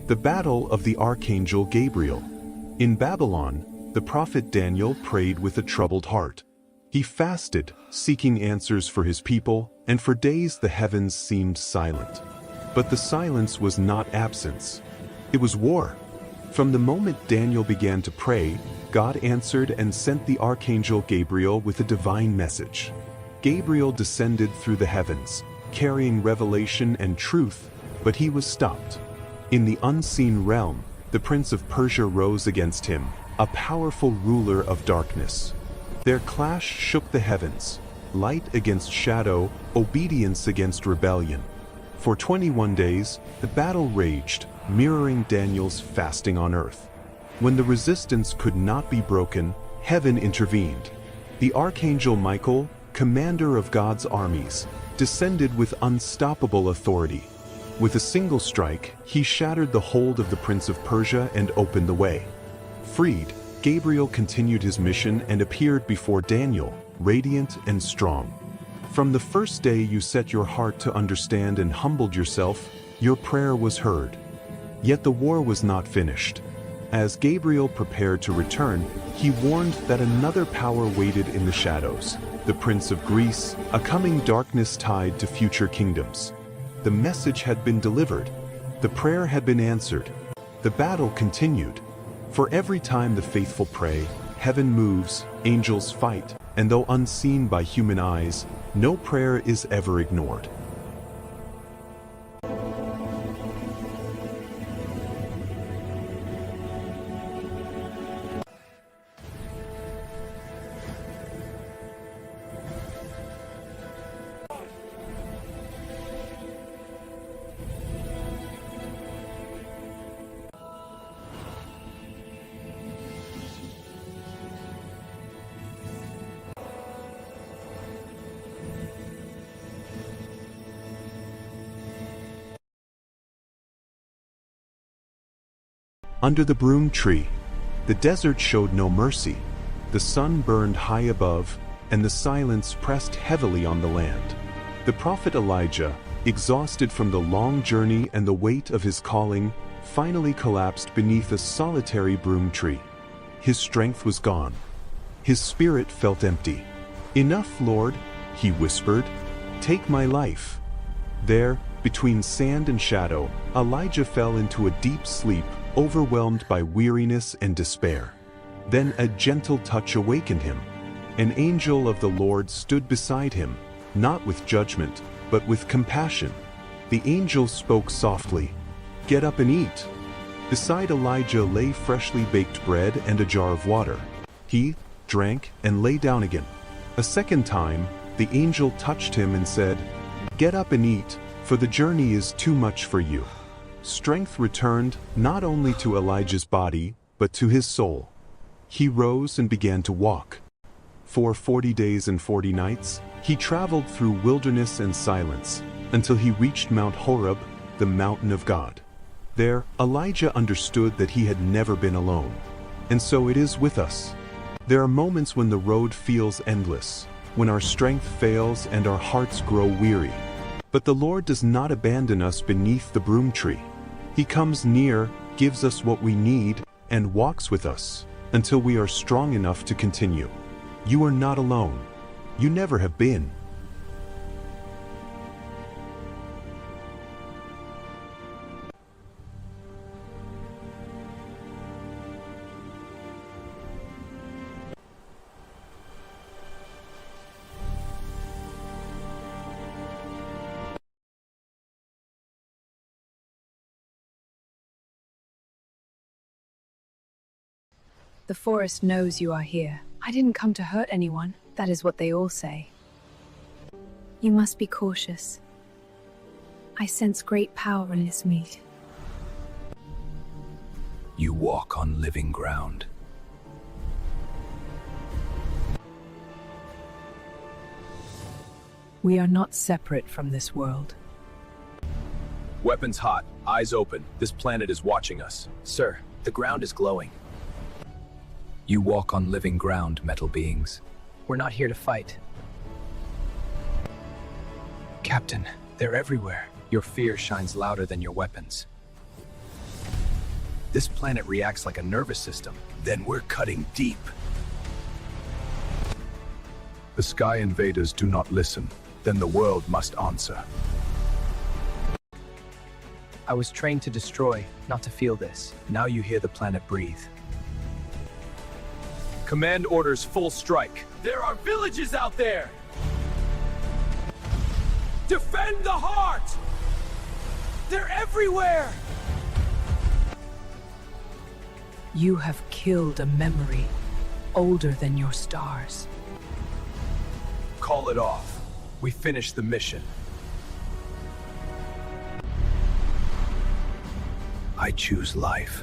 The Battle of the Archangel Gabriel. In Babylon, the prophet Daniel prayed with a troubled heart. He fasted, seeking answers for his people, and for days the heavens seemed silent. But the silence was not absence. It was war. From the moment Daniel began to pray, God answered and sent the Archangel Gabriel with a divine message. Gabriel descended through the heavens, carrying revelation and truth, but he was stopped. In the unseen realm, the prince of Persia rose against him, a powerful ruler of darkness. Their clash shook the heavens, light against shadow, obedience against rebellion. For 21 days, the battle raged, mirroring Daniel's fasting on earth. When the resistance could not be broken, heaven intervened. The Archangel Michael, commander of God's armies, descended with unstoppable authority. With a single strike, he shattered the hold of the Prince of Persia and opened the way. Freed, Gabriel continued his mission and appeared before Daniel, radiant and strong. From the first day you set your heart to understand and humbled yourself, your prayer was heard. Yet the war was not finished. As Gabriel prepared to return, he warned that another power waited in the shadows, the Prince of Greece, a coming darkness tied to future kingdoms. The message had been delivered. The prayer had been answered. The battle continued. For every time the faithful pray, heaven moves, angels fight, and though unseen by human eyes, no prayer is ever ignored. Under the broom tree, the desert showed no mercy. The sun burned high above, and the silence pressed heavily on the land. The prophet Elijah, exhausted from the long journey and the weight of his calling, finally collapsed beneath a solitary broom tree. His strength was gone. His spirit felt empty. "Enough, Lord," he whispered. "Take my life." There, between sand and shadow, Elijah fell into a deep sleep, overwhelmed by weariness and despair. Then a gentle touch awakened him. An angel of the Lord stood beside him, not with judgment, but with compassion. The angel spoke softly, "Get up and eat." Beside Elijah lay freshly baked bread and a jar of water. He drank and lay down again. A second time, the angel touched him and said, "Get up and eat, for the journey is too much for you." Strength returned not only to Elijah's body, but to his soul. He rose and began to walk. For 40 days and 40 nights, he traveled through wilderness and silence, until he reached Mount Horeb, the mountain of God. There, Elijah understood that he had never been alone. And so it is with us. There are moments when the road feels endless, when our strength fails and our hearts grow weary. But the Lord does not abandon us beneath the broom tree. He comes near, gives us what we need, and walks with us, until we are strong enough to continue. You are not alone. You never have been. The forest knows you are here. I didn't come to hurt anyone. That is what they all say. You must be cautious. I sense great power in this meat. You walk on living ground. We are not separate from this world. Weapons hot, eyes open. This planet is watching us. Sir, the ground is glowing. You walk on living ground, metal beings. We're not here to fight. Captain, they're everywhere. Your fear shines louder than your weapons. This planet reacts like a nervous system. Then we're cutting deep. The Sky Invaders do not listen. Then the world must answer. I was trained to destroy, not to feel this. Now you hear the planet breathe. Command orders full strike. There are villages out there! Defend the heart! They're everywhere! You have killed a memory older than your stars. Call it off. We finished the mission. I choose life.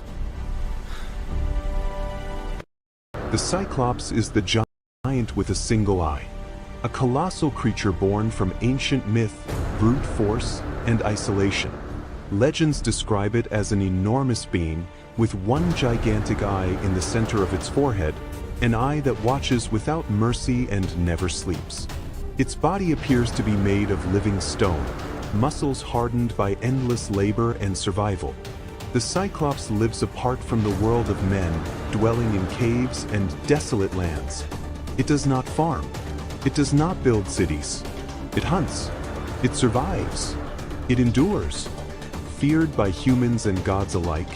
The Cyclops is the giant with a single eye. A colossal creature born from ancient myth, brute force, and isolation. Legends describe it as an enormous being with one gigantic eye in the center of its forehead, an eye that watches without mercy and never sleeps. Its body appears to be made of living stone, muscles hardened by endless labor and survival. The Cyclops lives apart from the world of men, dwelling in caves and desolate lands. It does not farm. It does not build cities. It hunts. It survives. It endures. Feared by humans and gods alike,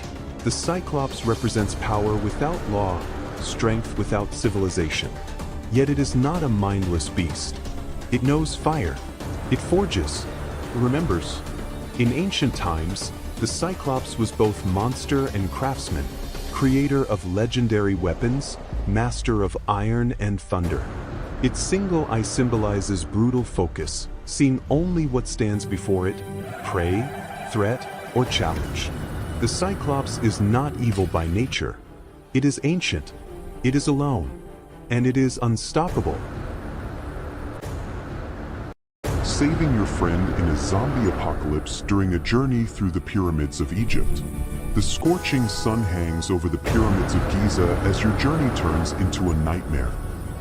the Cyclops represents power without law, strength without civilization. Yet it is not a mindless beast. It knows fire. It forges. Remembers. In ancient times, the Cyclops was both monster and craftsman, creator of legendary weapons, master of iron and thunder. Its single eye symbolizes brutal focus, seeing only what stands before it, prey, threat, or challenge. The Cyclops is not evil by nature. It is ancient, it is alone, and it is unstoppable. Saving your friend in a zombie apocalypse during a journey through the pyramids of Egypt. The scorching sun hangs over the pyramids of Giza as your journey turns into a nightmare.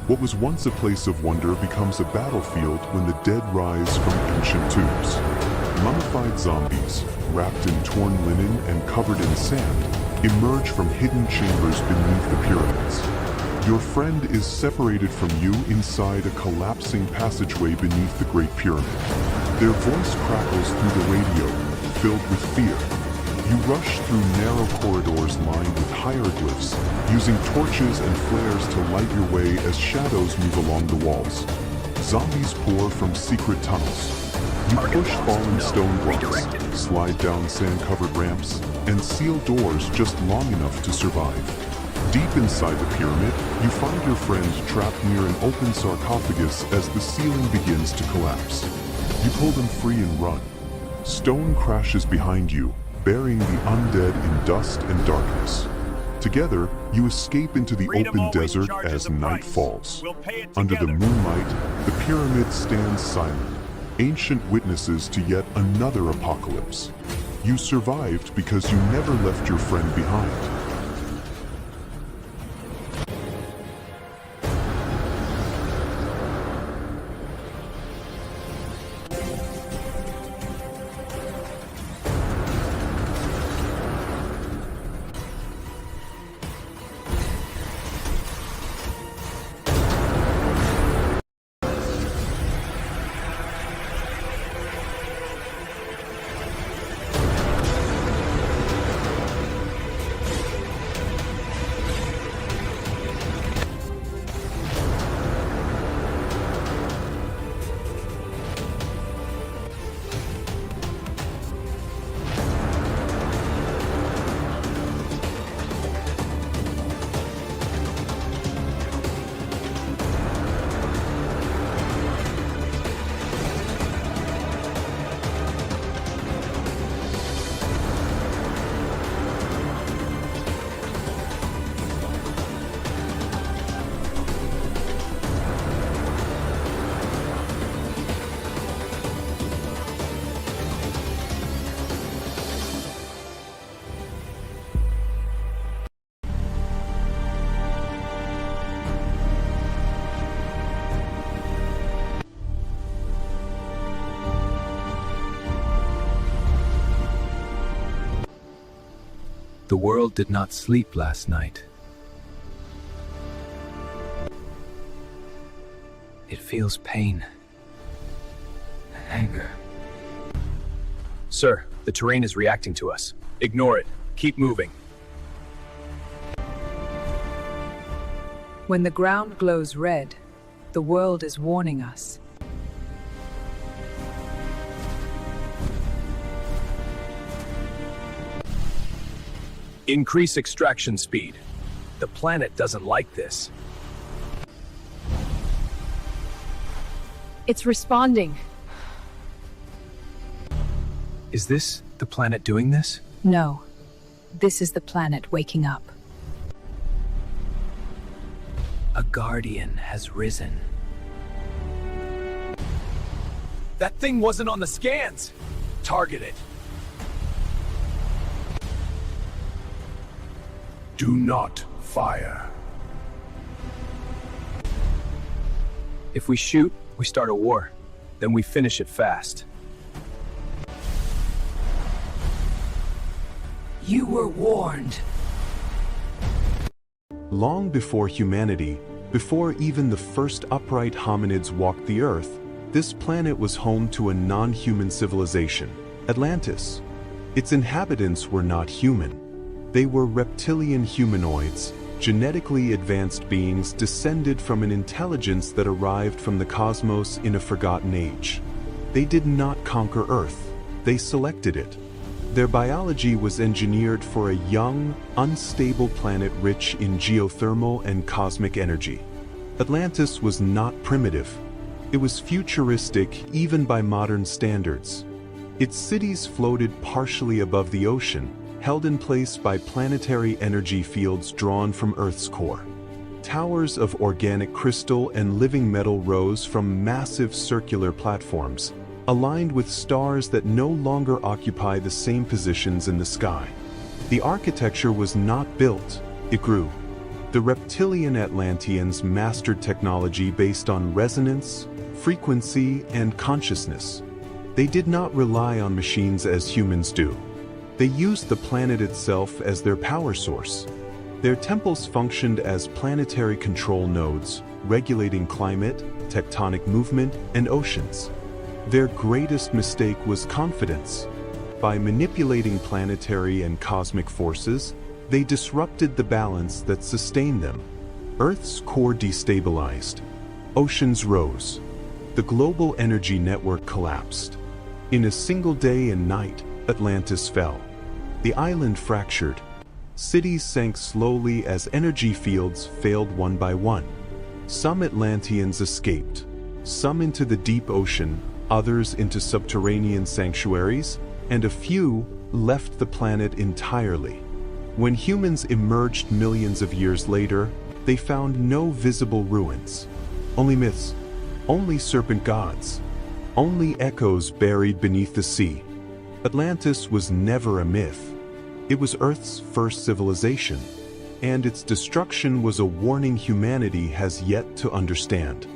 What was once a place of wonder becomes a battlefield when the dead rise from ancient tombs. Mummified zombies, wrapped in torn linen and covered in sand, emerge from hidden chambers beneath the pyramids. Your friend is separated from you inside a collapsing passageway beneath the Great Pyramid. Their voice crackles through the radio, filled with fear. You rush through narrow corridors lined with hieroglyphs, using torches and flares to light your way as shadows move along the walls. Zombies pour from secret tunnels. You push fallen stone blocks, slide down sand-covered ramps, and seal doors just long enough to survive. Deep inside the pyramid, you find your friend trapped near an open sarcophagus as the ceiling begins to collapse. You pull them free and run. Stone crashes behind you, burying the undead in dust and darkness. Together, you escape into the open desert as night falls. Under the moonlight, the pyramid stands silent, ancient witnesses to yet another apocalypse. You survived because you never left your friend behind. The world did not sleep last night. It feels pain. Anger. Sir, the terrain is reacting to us. Ignore it. Keep moving. When the ground glows red, the world is warning us. Increase extraction speed. The planet doesn't like this. It's responding. Is this the planet doing this? No, this is the planet waking up. A guardian has risen. That thing wasn't on the scans. Target it. Do not fire. If we shoot, we start a war. Then we finish it fast. You were warned. Long before humanity, before even the first upright hominids walked the Earth, this planet was home to a non-human civilization, Atlantis. Its inhabitants were not human. They were reptilian humanoids, genetically advanced beings descended from an intelligence that arrived from the cosmos in a forgotten age. They did not conquer Earth, they selected it. Their biology was engineered for a young, unstable planet rich in geothermal and cosmic energy. Atlantis was not primitive. It was futuristic even by modern standards. Its cities floated partially above the ocean, held in place by planetary energy fields drawn from Earth's core. Towers of organic crystal and living metal rose from massive circular platforms, aligned with stars that no longer occupy the same positions in the sky. The architecture was not built, it grew. The reptilian Atlanteans mastered technology based on resonance, frequency, and consciousness. They did not rely on machines as humans do. They used the planet itself as their power source. Their temples functioned as planetary control nodes, regulating climate, tectonic movement, and oceans. Their greatest mistake was confidence. By manipulating planetary and cosmic forces, they disrupted the balance that sustained them. Earth's core destabilized. Oceans rose. The global energy network collapsed. In a single day and night, Atlantis fell. The island fractured. Cities sank slowly as energy fields failed one by one. Some Atlanteans escaped, some into the deep ocean, others into subterranean sanctuaries, and a few left the planet entirely. When humans emerged millions of years later, they found no visible ruins. Only myths, only serpent gods, only echoes buried beneath the sea. Atlantis was never a myth. It was Earth's first civilization, and its destruction was a warning humanity has yet to understand.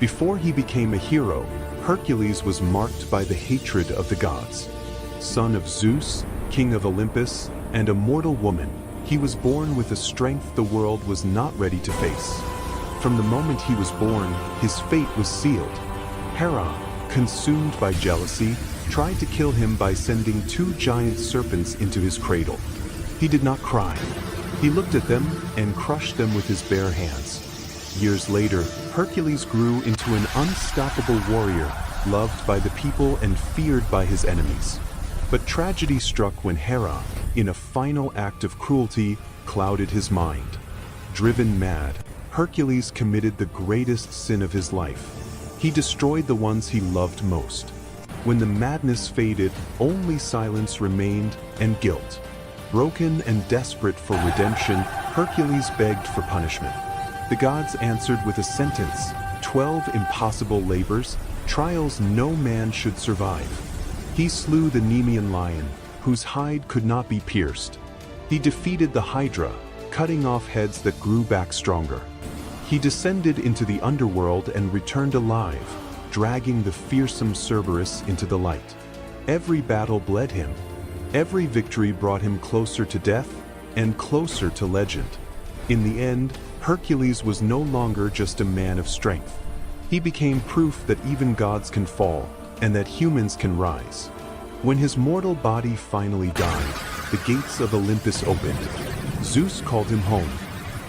Before he became a hero, Hercules was marked by the hatred of the gods. Son of Zeus, king of Olympus, and a mortal woman, he was born with a strength the world was not ready to face. From the moment he was born, his fate was sealed. Hera, consumed by jealousy, tried to kill him by sending 2 giant serpents into his cradle. He did not cry. He looked at them and crushed them with his bare hands. Years later, Hercules grew into an unstoppable warrior, loved by the people and feared by his enemies. But tragedy struck when Hera, in a final act of cruelty, clouded his mind. Driven mad, Hercules committed the greatest sin of his life. He destroyed the ones he loved most. When the madness faded, only silence remained and guilt. Broken and desperate for redemption, Hercules begged for punishment. The gods answered with a sentence, 12 impossible labors, trials no man should survive. He slew the Nemean lion, whose hide could not be pierced. He defeated the Hydra, cutting off heads that grew back stronger. He descended into the underworld and returned alive, dragging the fearsome Cerberus into the light. Every battle bled him. Every victory brought him closer to death and closer to legend. In the end, Hercules was no longer just a man of strength. He became proof that even gods can fall and that humans can rise. When his mortal body finally died, the gates of Olympus opened. Zeus called him home,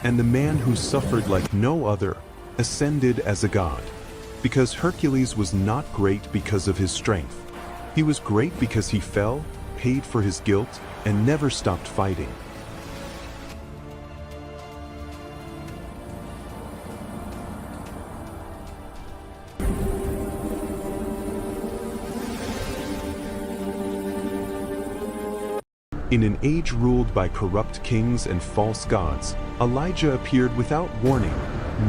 and the man who suffered like no other ascended as a god. Because Hercules was not great because of his strength. He was great because he fell, paid for his guilt, and never stopped fighting. In an age ruled by corrupt kings and false gods, Elijah appeared without warning,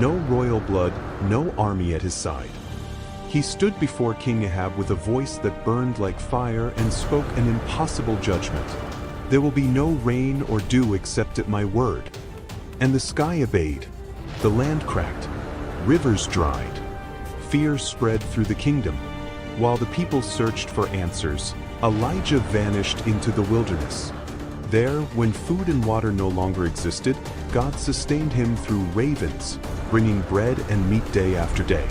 no royal blood, no army at his side. He stood before King Ahab with a voice that burned like fire and spoke an impossible judgment. There will be no rain or dew except at my word. And the sky obeyed. The land cracked. Rivers dried. Fear spread through the kingdom. While the people searched for answers, Elijah vanished into the wilderness. There, when food and water no longer existed, God sustained him through ravens, bringing bread and meat day after day.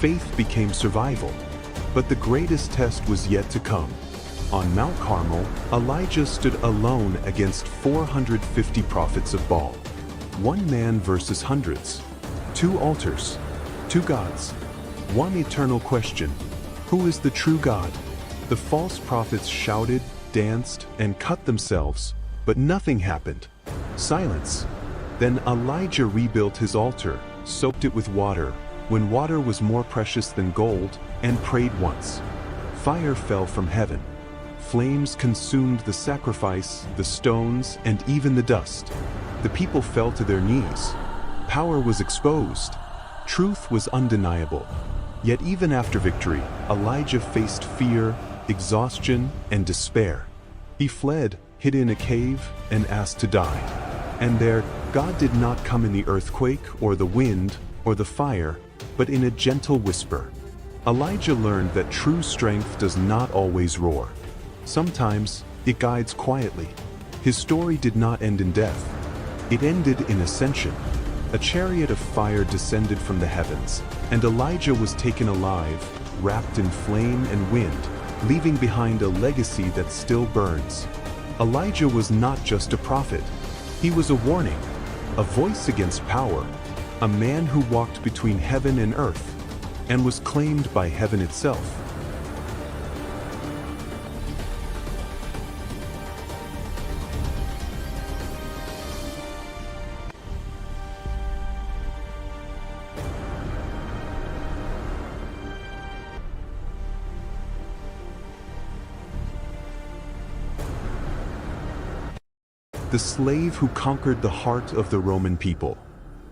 Faith became survival. But the greatest test was yet to come. On Mount Carmel, Elijah stood alone against 450 prophets of Baal. One man versus hundreds. Two altars. Two gods. One eternal question. Who is the true God? The false prophets shouted, danced, and cut themselves, but nothing happened. Silence. Then Elijah rebuilt his altar, soaked it with water, when water was more precious than gold, and prayed once. Fire fell from heaven. Flames consumed the sacrifice, the stones, and even the dust. The people fell to their knees. Power was exposed. Truth was undeniable. Yet even after victory, Elijah faced fear, exhaustion, and despair. He fled, hid in a cave, and asked to die. And there, God did not come in the earthquake, or the wind, or the fire, but in a gentle whisper. Elijah learned that true strength does not always roar. Sometimes, it guides quietly. His story did not end in death. It ended in ascension. A chariot of fire descended from the heavens, and Elijah was taken alive, wrapped in flame and wind, leaving behind a legacy that still burns. Elijah was not just a prophet. He was a warning, a voice against power, a man who walked between heaven and earth, and was claimed by heaven itself. The slave who conquered the heart of the Roman people.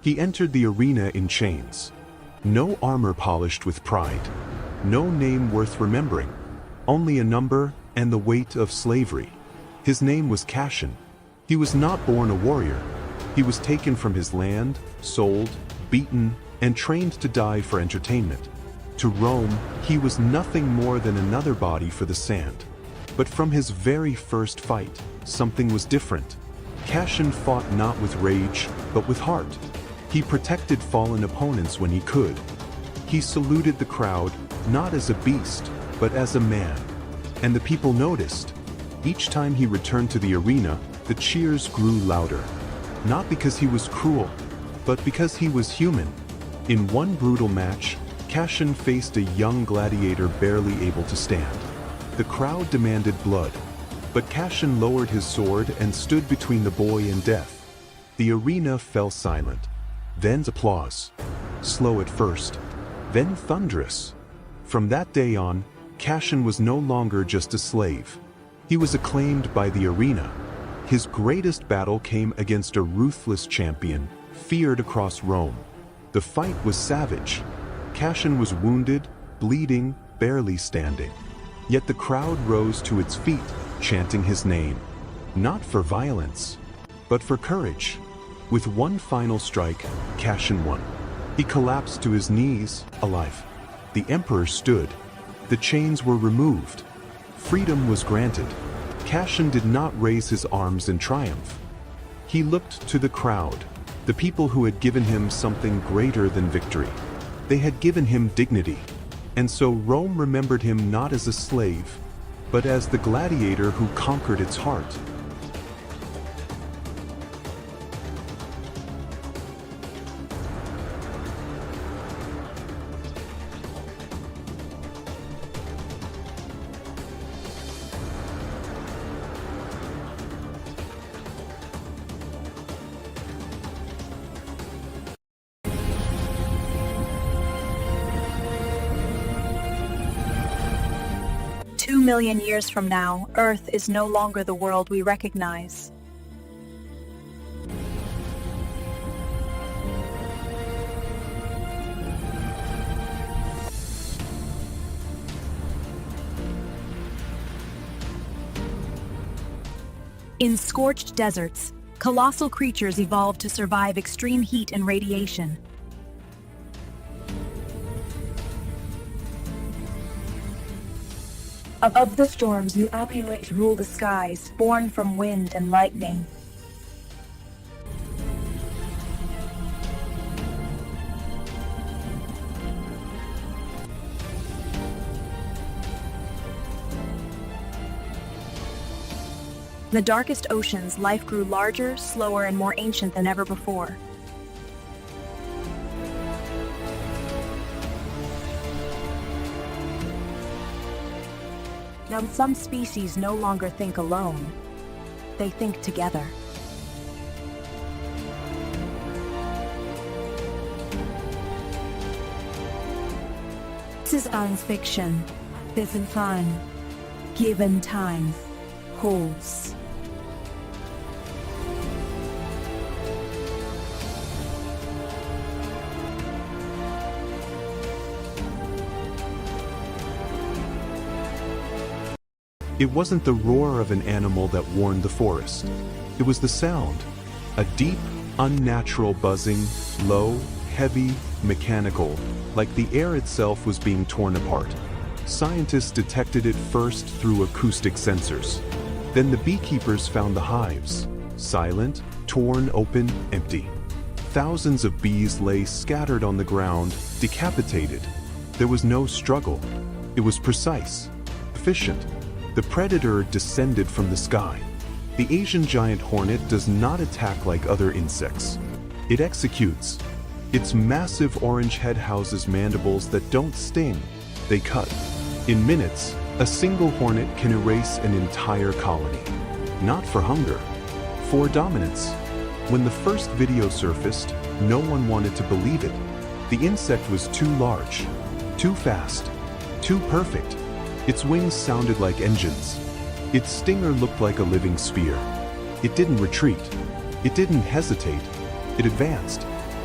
He entered the arena in chains. No armor polished with pride. No name worth remembering. Only a number and the weight of slavery. His name was Cassion. He was not born a warrior. He was taken from his land, sold, beaten, and trained to die for entertainment. To Rome, he was nothing more than another body for the sand. But from his very first fight, something was different. Cassion fought not with rage, but with heart. He protected fallen opponents when he could. He saluted the crowd, not as a beast, but as a man. And the people noticed. Each time he returned to the arena, the cheers grew louder. Not because he was cruel, but because he was human. In one brutal match, Cassion faced a young gladiator barely able to stand. The crowd demanded blood. But Cassion lowered his sword and stood between the boy and death. The arena fell silent. Then applause. Slow at first, then thunderous. From that day on, Cassion was no longer just a slave. He was acclaimed by the arena. His greatest battle came against a ruthless champion, feared across Rome. The fight was savage. Cassion was wounded, bleeding, barely standing. Yet the crowd rose to its feet, chanting his name. Not for violence, but for courage. With one final strike, Cashin won. He collapsed to his knees, alive. The emperor stood. The chains were removed. Freedom was granted. Cashin did not raise his arms in triumph. He looked to the crowd, the people who had given him something greater than victory. They had given him dignity. And so Rome remembered him not as a slave, but as the gladiator who conquered its heart. Two million years from now, Earth is no longer the world we recognize. In scorched deserts, colossal creatures evolved to survive extreme heat and radiation. Above the storms, new amulets rule the skies, born from wind and lightning. In the darkest oceans, life grew larger, slower, and more ancient than ever before. Now, some species no longer think alone. They think together. This is science fiction. This is fun. Given time holds. It wasn't the roar of an animal that warned the forest. It was the sound. A deep, unnatural buzzing, low, heavy, mechanical, like the air itself was being torn apart. Scientists detected it first through acoustic sensors. Then the beekeepers found the hives. Silent, torn open, empty. Thousands of bees lay scattered on the ground, decapitated. There was no struggle. It was precise, efficient. The predator descended from the sky. The Asian giant hornet does not attack like other insects. It executes. Its massive orange head houses mandibles that don't sting, they cut. In minutes, a single hornet can erase an entire colony. Not for hunger, for dominance. When the first video surfaced, no one wanted to believe it. The insect was too large, too fast, too perfect. Its wings sounded like engines. Its stinger looked like a living sphere. It didn't retreat. It didn't hesitate. It advanced.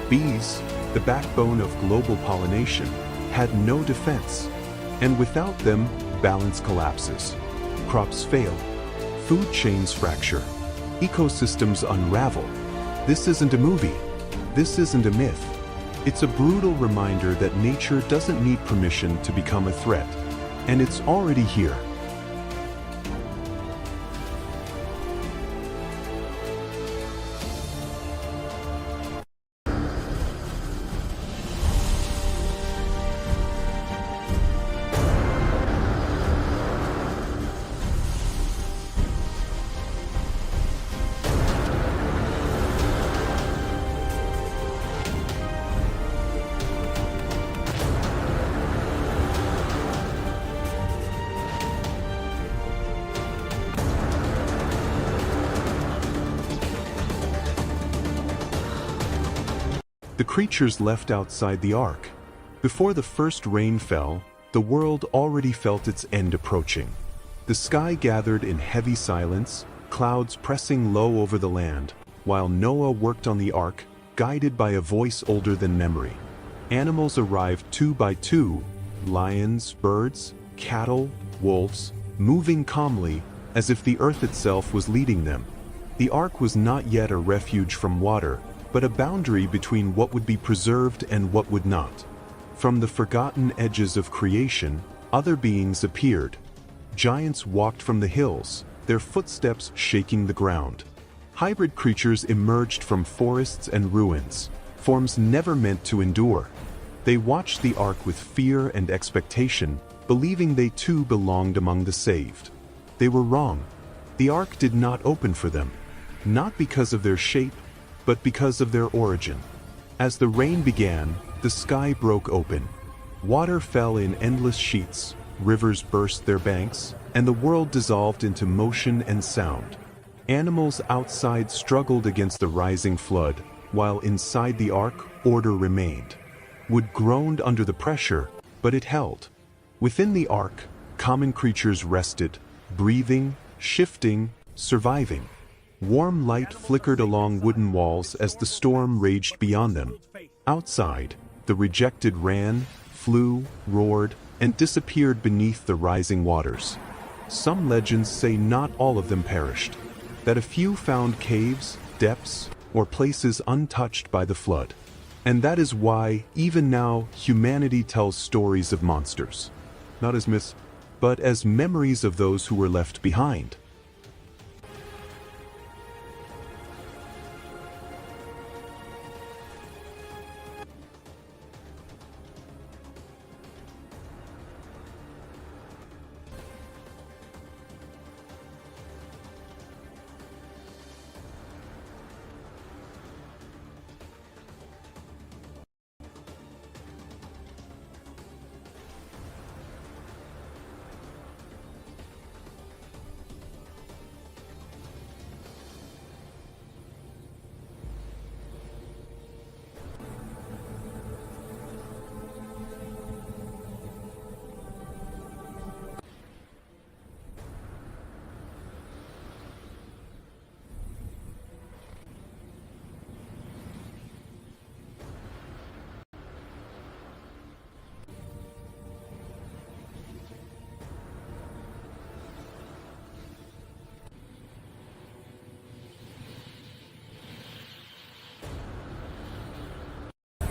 Bees, the backbone of global pollination, had no defense. And without them, balance collapses. Crops fail. Food chains fracture. Ecosystems unravel. This isn't a movie. This isn't a myth. It's a brutal reminder that nature doesn't need permission to become a threat. And it's already here. The creatures left outside the ark. Before the first rain fell, the world already felt its end approaching. The sky gathered in heavy silence, clouds pressing low over the land, while Noah worked on the ark, guided by a voice older than memory. Animals arrived two by two, lions, birds, cattle, wolves, moving calmly, as if the earth itself was leading them. The ark was not yet a refuge from water, but a boundary between what would be preserved and what would not. From the forgotten edges of creation, other beings appeared. Giants walked from the hills, their footsteps shaking the ground. Hybrid creatures emerged from forests and ruins, forms never meant to endure. They watched the ark with fear and expectation, believing they too belonged among the saved. They were wrong. The ark did not open for them, not because of their shape, but because of their origin. As the rain began, the sky broke open. Water fell in endless sheets, rivers burst their banks, and the world dissolved into motion and sound. Animals outside struggled against the rising flood, while inside the ark, order remained. Wood groaned under the pressure, but it held. Within the ark, common creatures rested, breathing, shifting, surviving. Warm light flickered along wooden walls as the storm raged beyond them. Outside, the rejected ran, flew, roared, and disappeared beneath the rising waters. Some legends say not all of them perished, that a few found caves, depths, or places untouched by the flood. And that is why, even now, humanity tells stories of monsters. Not as myths, but as memories of those who were left behind.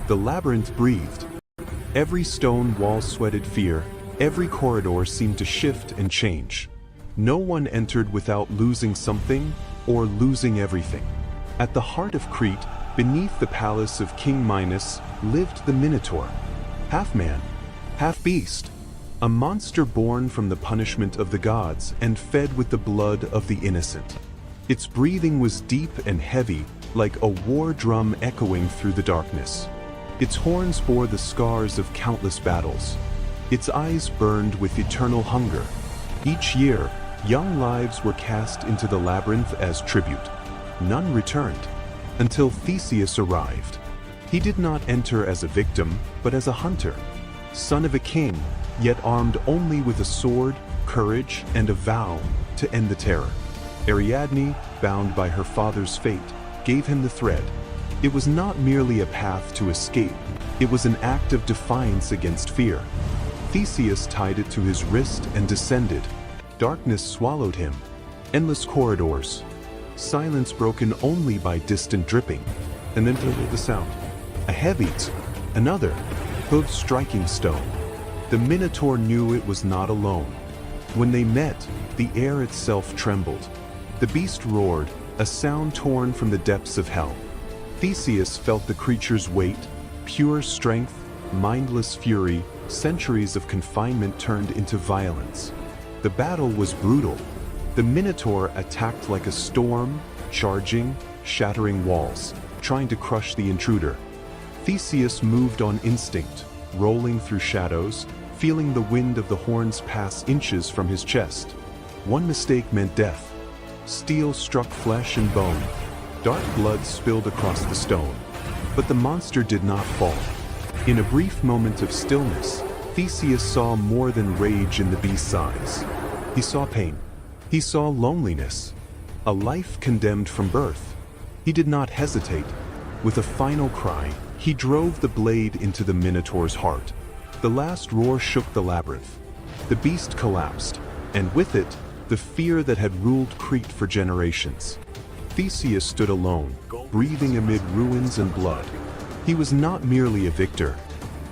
The labyrinth breathed. Every stone wall sweated fear, every corridor seemed to shift and change. No one entered without losing something, or losing everything. At the heart of Crete, beneath the palace of King Minos, lived the Minotaur. Half man, half beast. A monster born from the punishment of the gods and fed with the blood of the innocent. Its breathing was deep and heavy, like a war drum echoing through the darkness. Its horns bore the scars of countless battles. Its eyes burned with eternal hunger. Each year, young lives were cast into the labyrinth as tribute. None returned, until Theseus arrived. He did not enter as a victim, but as a hunter. Son of a king, yet armed only with a sword, courage, and a vow to end the terror. Ariadne, bound by her father's fate, gave him the thread. It was not merely a path to escape, it was an act of defiance against fear. Theseus tied it to his wrist and descended. Darkness swallowed him. Endless corridors. Silence broken only by distant dripping. And then the sound. A heavy, another, hoof striking stone. The Minotaur knew it was not alone. When they met, the air itself trembled. The beast roared, a sound torn from the depths of hell. Theseus felt the creature's weight, pure strength, mindless fury, centuries of confinement turned into violence. The battle was brutal. The Minotaur attacked like a storm, charging, shattering walls, trying to crush the intruder. Theseus moved on instinct, rolling through shadows, feeling the wind of the horns pass inches from his chest. One mistake meant death. Steel struck flesh and bone. Dark blood spilled across the stone. But the monster did not fall. In a brief moment of stillness, Theseus saw more than rage in the beast's eyes. He saw pain. He saw loneliness. A life condemned from birth. He did not hesitate. With a final cry, he drove the blade into the Minotaur's heart. The last roar shook the labyrinth. The beast collapsed, and with it, the fear that had ruled Crete for generations. Theseus stood alone, breathing amid ruins and blood. He was not merely a victor,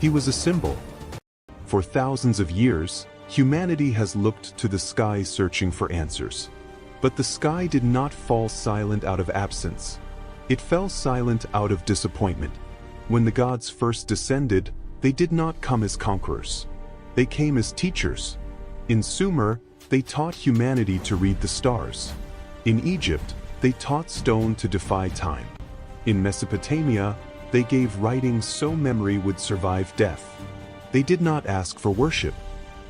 he was a symbol. For thousands of years, humanity has looked to the sky searching for answers. But the sky did not fall silent out of absence. It fell silent out of disappointment. When the gods first descended, they did not come as conquerors. They came as teachers. In Sumer, they taught humanity to read the stars. In Egypt, they taught stone to defy time. In Mesopotamia, they gave writing so memory would survive death. They did not ask for worship.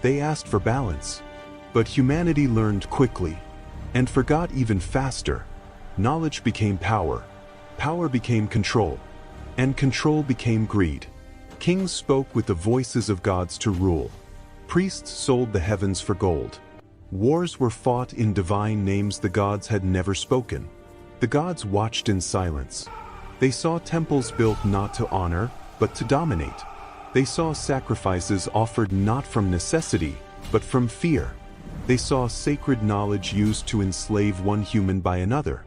They asked for balance. But humanity learned quickly, and forgot even faster. Knowledge became power. Power became control. And control became greed. Kings spoke with the voices of gods to rule. Priests sold the heavens for gold. Wars were fought in divine names the gods had never spoken. The gods watched in silence. They saw temples built not to honor, but to dominate. They saw sacrifices offered not from necessity, but from fear. They saw sacred knowledge used to enslave one human by another.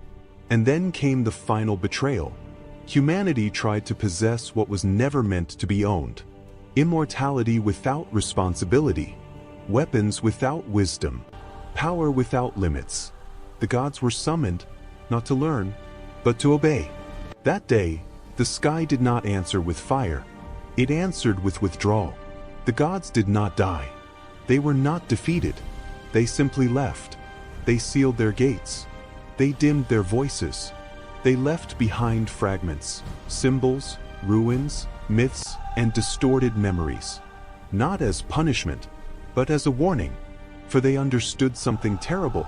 And then came the final betrayal. Humanity tried to possess what was never meant to be owned. Immortality without responsibility. Weapons without wisdom. Power without limits. The gods were summoned, not to learn, but to obey. That day, the sky did not answer with fire. It answered with withdrawal. The gods did not die. They were not defeated. They simply left. They sealed their gates. They dimmed their voices. They left behind fragments, symbols, ruins, myths, and distorted memories. Not as punishment, but as a warning, for they understood something terrible.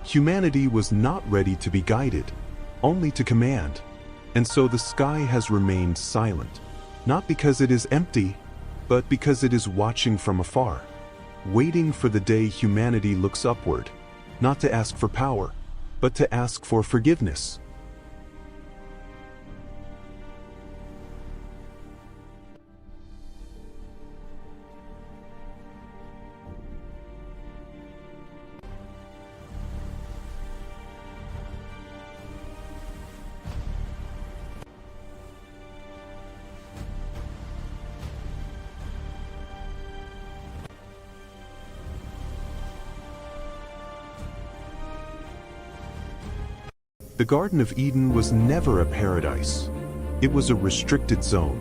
Humanity was not ready to be guided, only to command. And so the sky has remained silent, not because it is empty, but because it is watching from afar, waiting for the day humanity looks upward, not to ask for power, but to ask for forgiveness. The Garden of Eden was never a paradise. It was a restricted zone.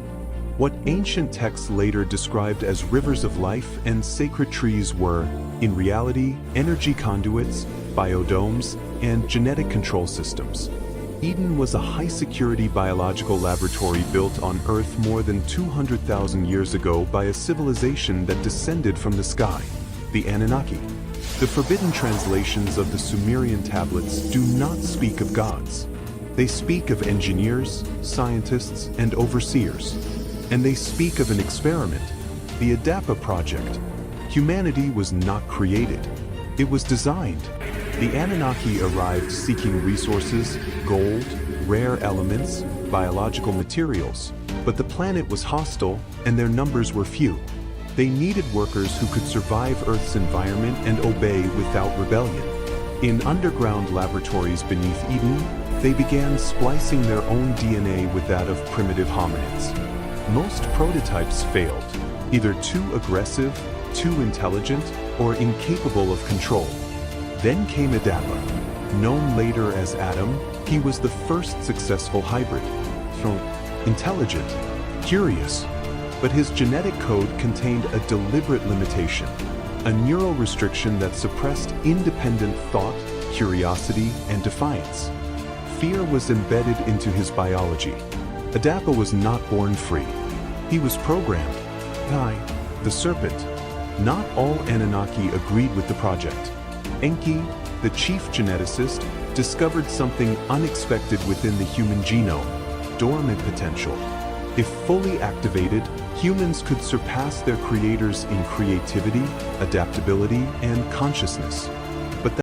What ancient texts later described as rivers of life and sacred trees were, in reality, energy conduits, biodomes, and genetic control systems. Eden was a high-security biological laboratory built on Earth more than 200,000 years ago by a civilization that descended from the sky, the Anunnaki. The forbidden translations of the Sumerian tablets do not speak of gods. They speak of engineers, scientists, and overseers. And they speak of an experiment, the Adapa Project. Humanity was not created. It was designed. The Anunnaki arrived seeking resources, gold, rare elements, biological materials. But the planet was hostile, and their numbers were few. They needed workers who could survive Earth's environment and obey without rebellion. In underground laboratories beneath Eden, they began splicing their own DNA with that of primitive hominids. Most prototypes failed, either too aggressive, too intelligent, or incapable of control. Then came Adapa. Known later as Adam, he was the first successful hybrid. Intelligent, curious, but his genetic code contained a deliberate limitation, a neural restriction that suppressed independent thought, curiosity, and defiance. Fear was embedded into his biology. Adapa was not born free. He was programmed. Kai, the serpent. Not all Anunnaki agreed with the project. Enki, the chief geneticist, discovered something unexpected within the human genome, dormant potential. If fully activated, humans could surpass their creators in creativity, adaptability, and consciousness.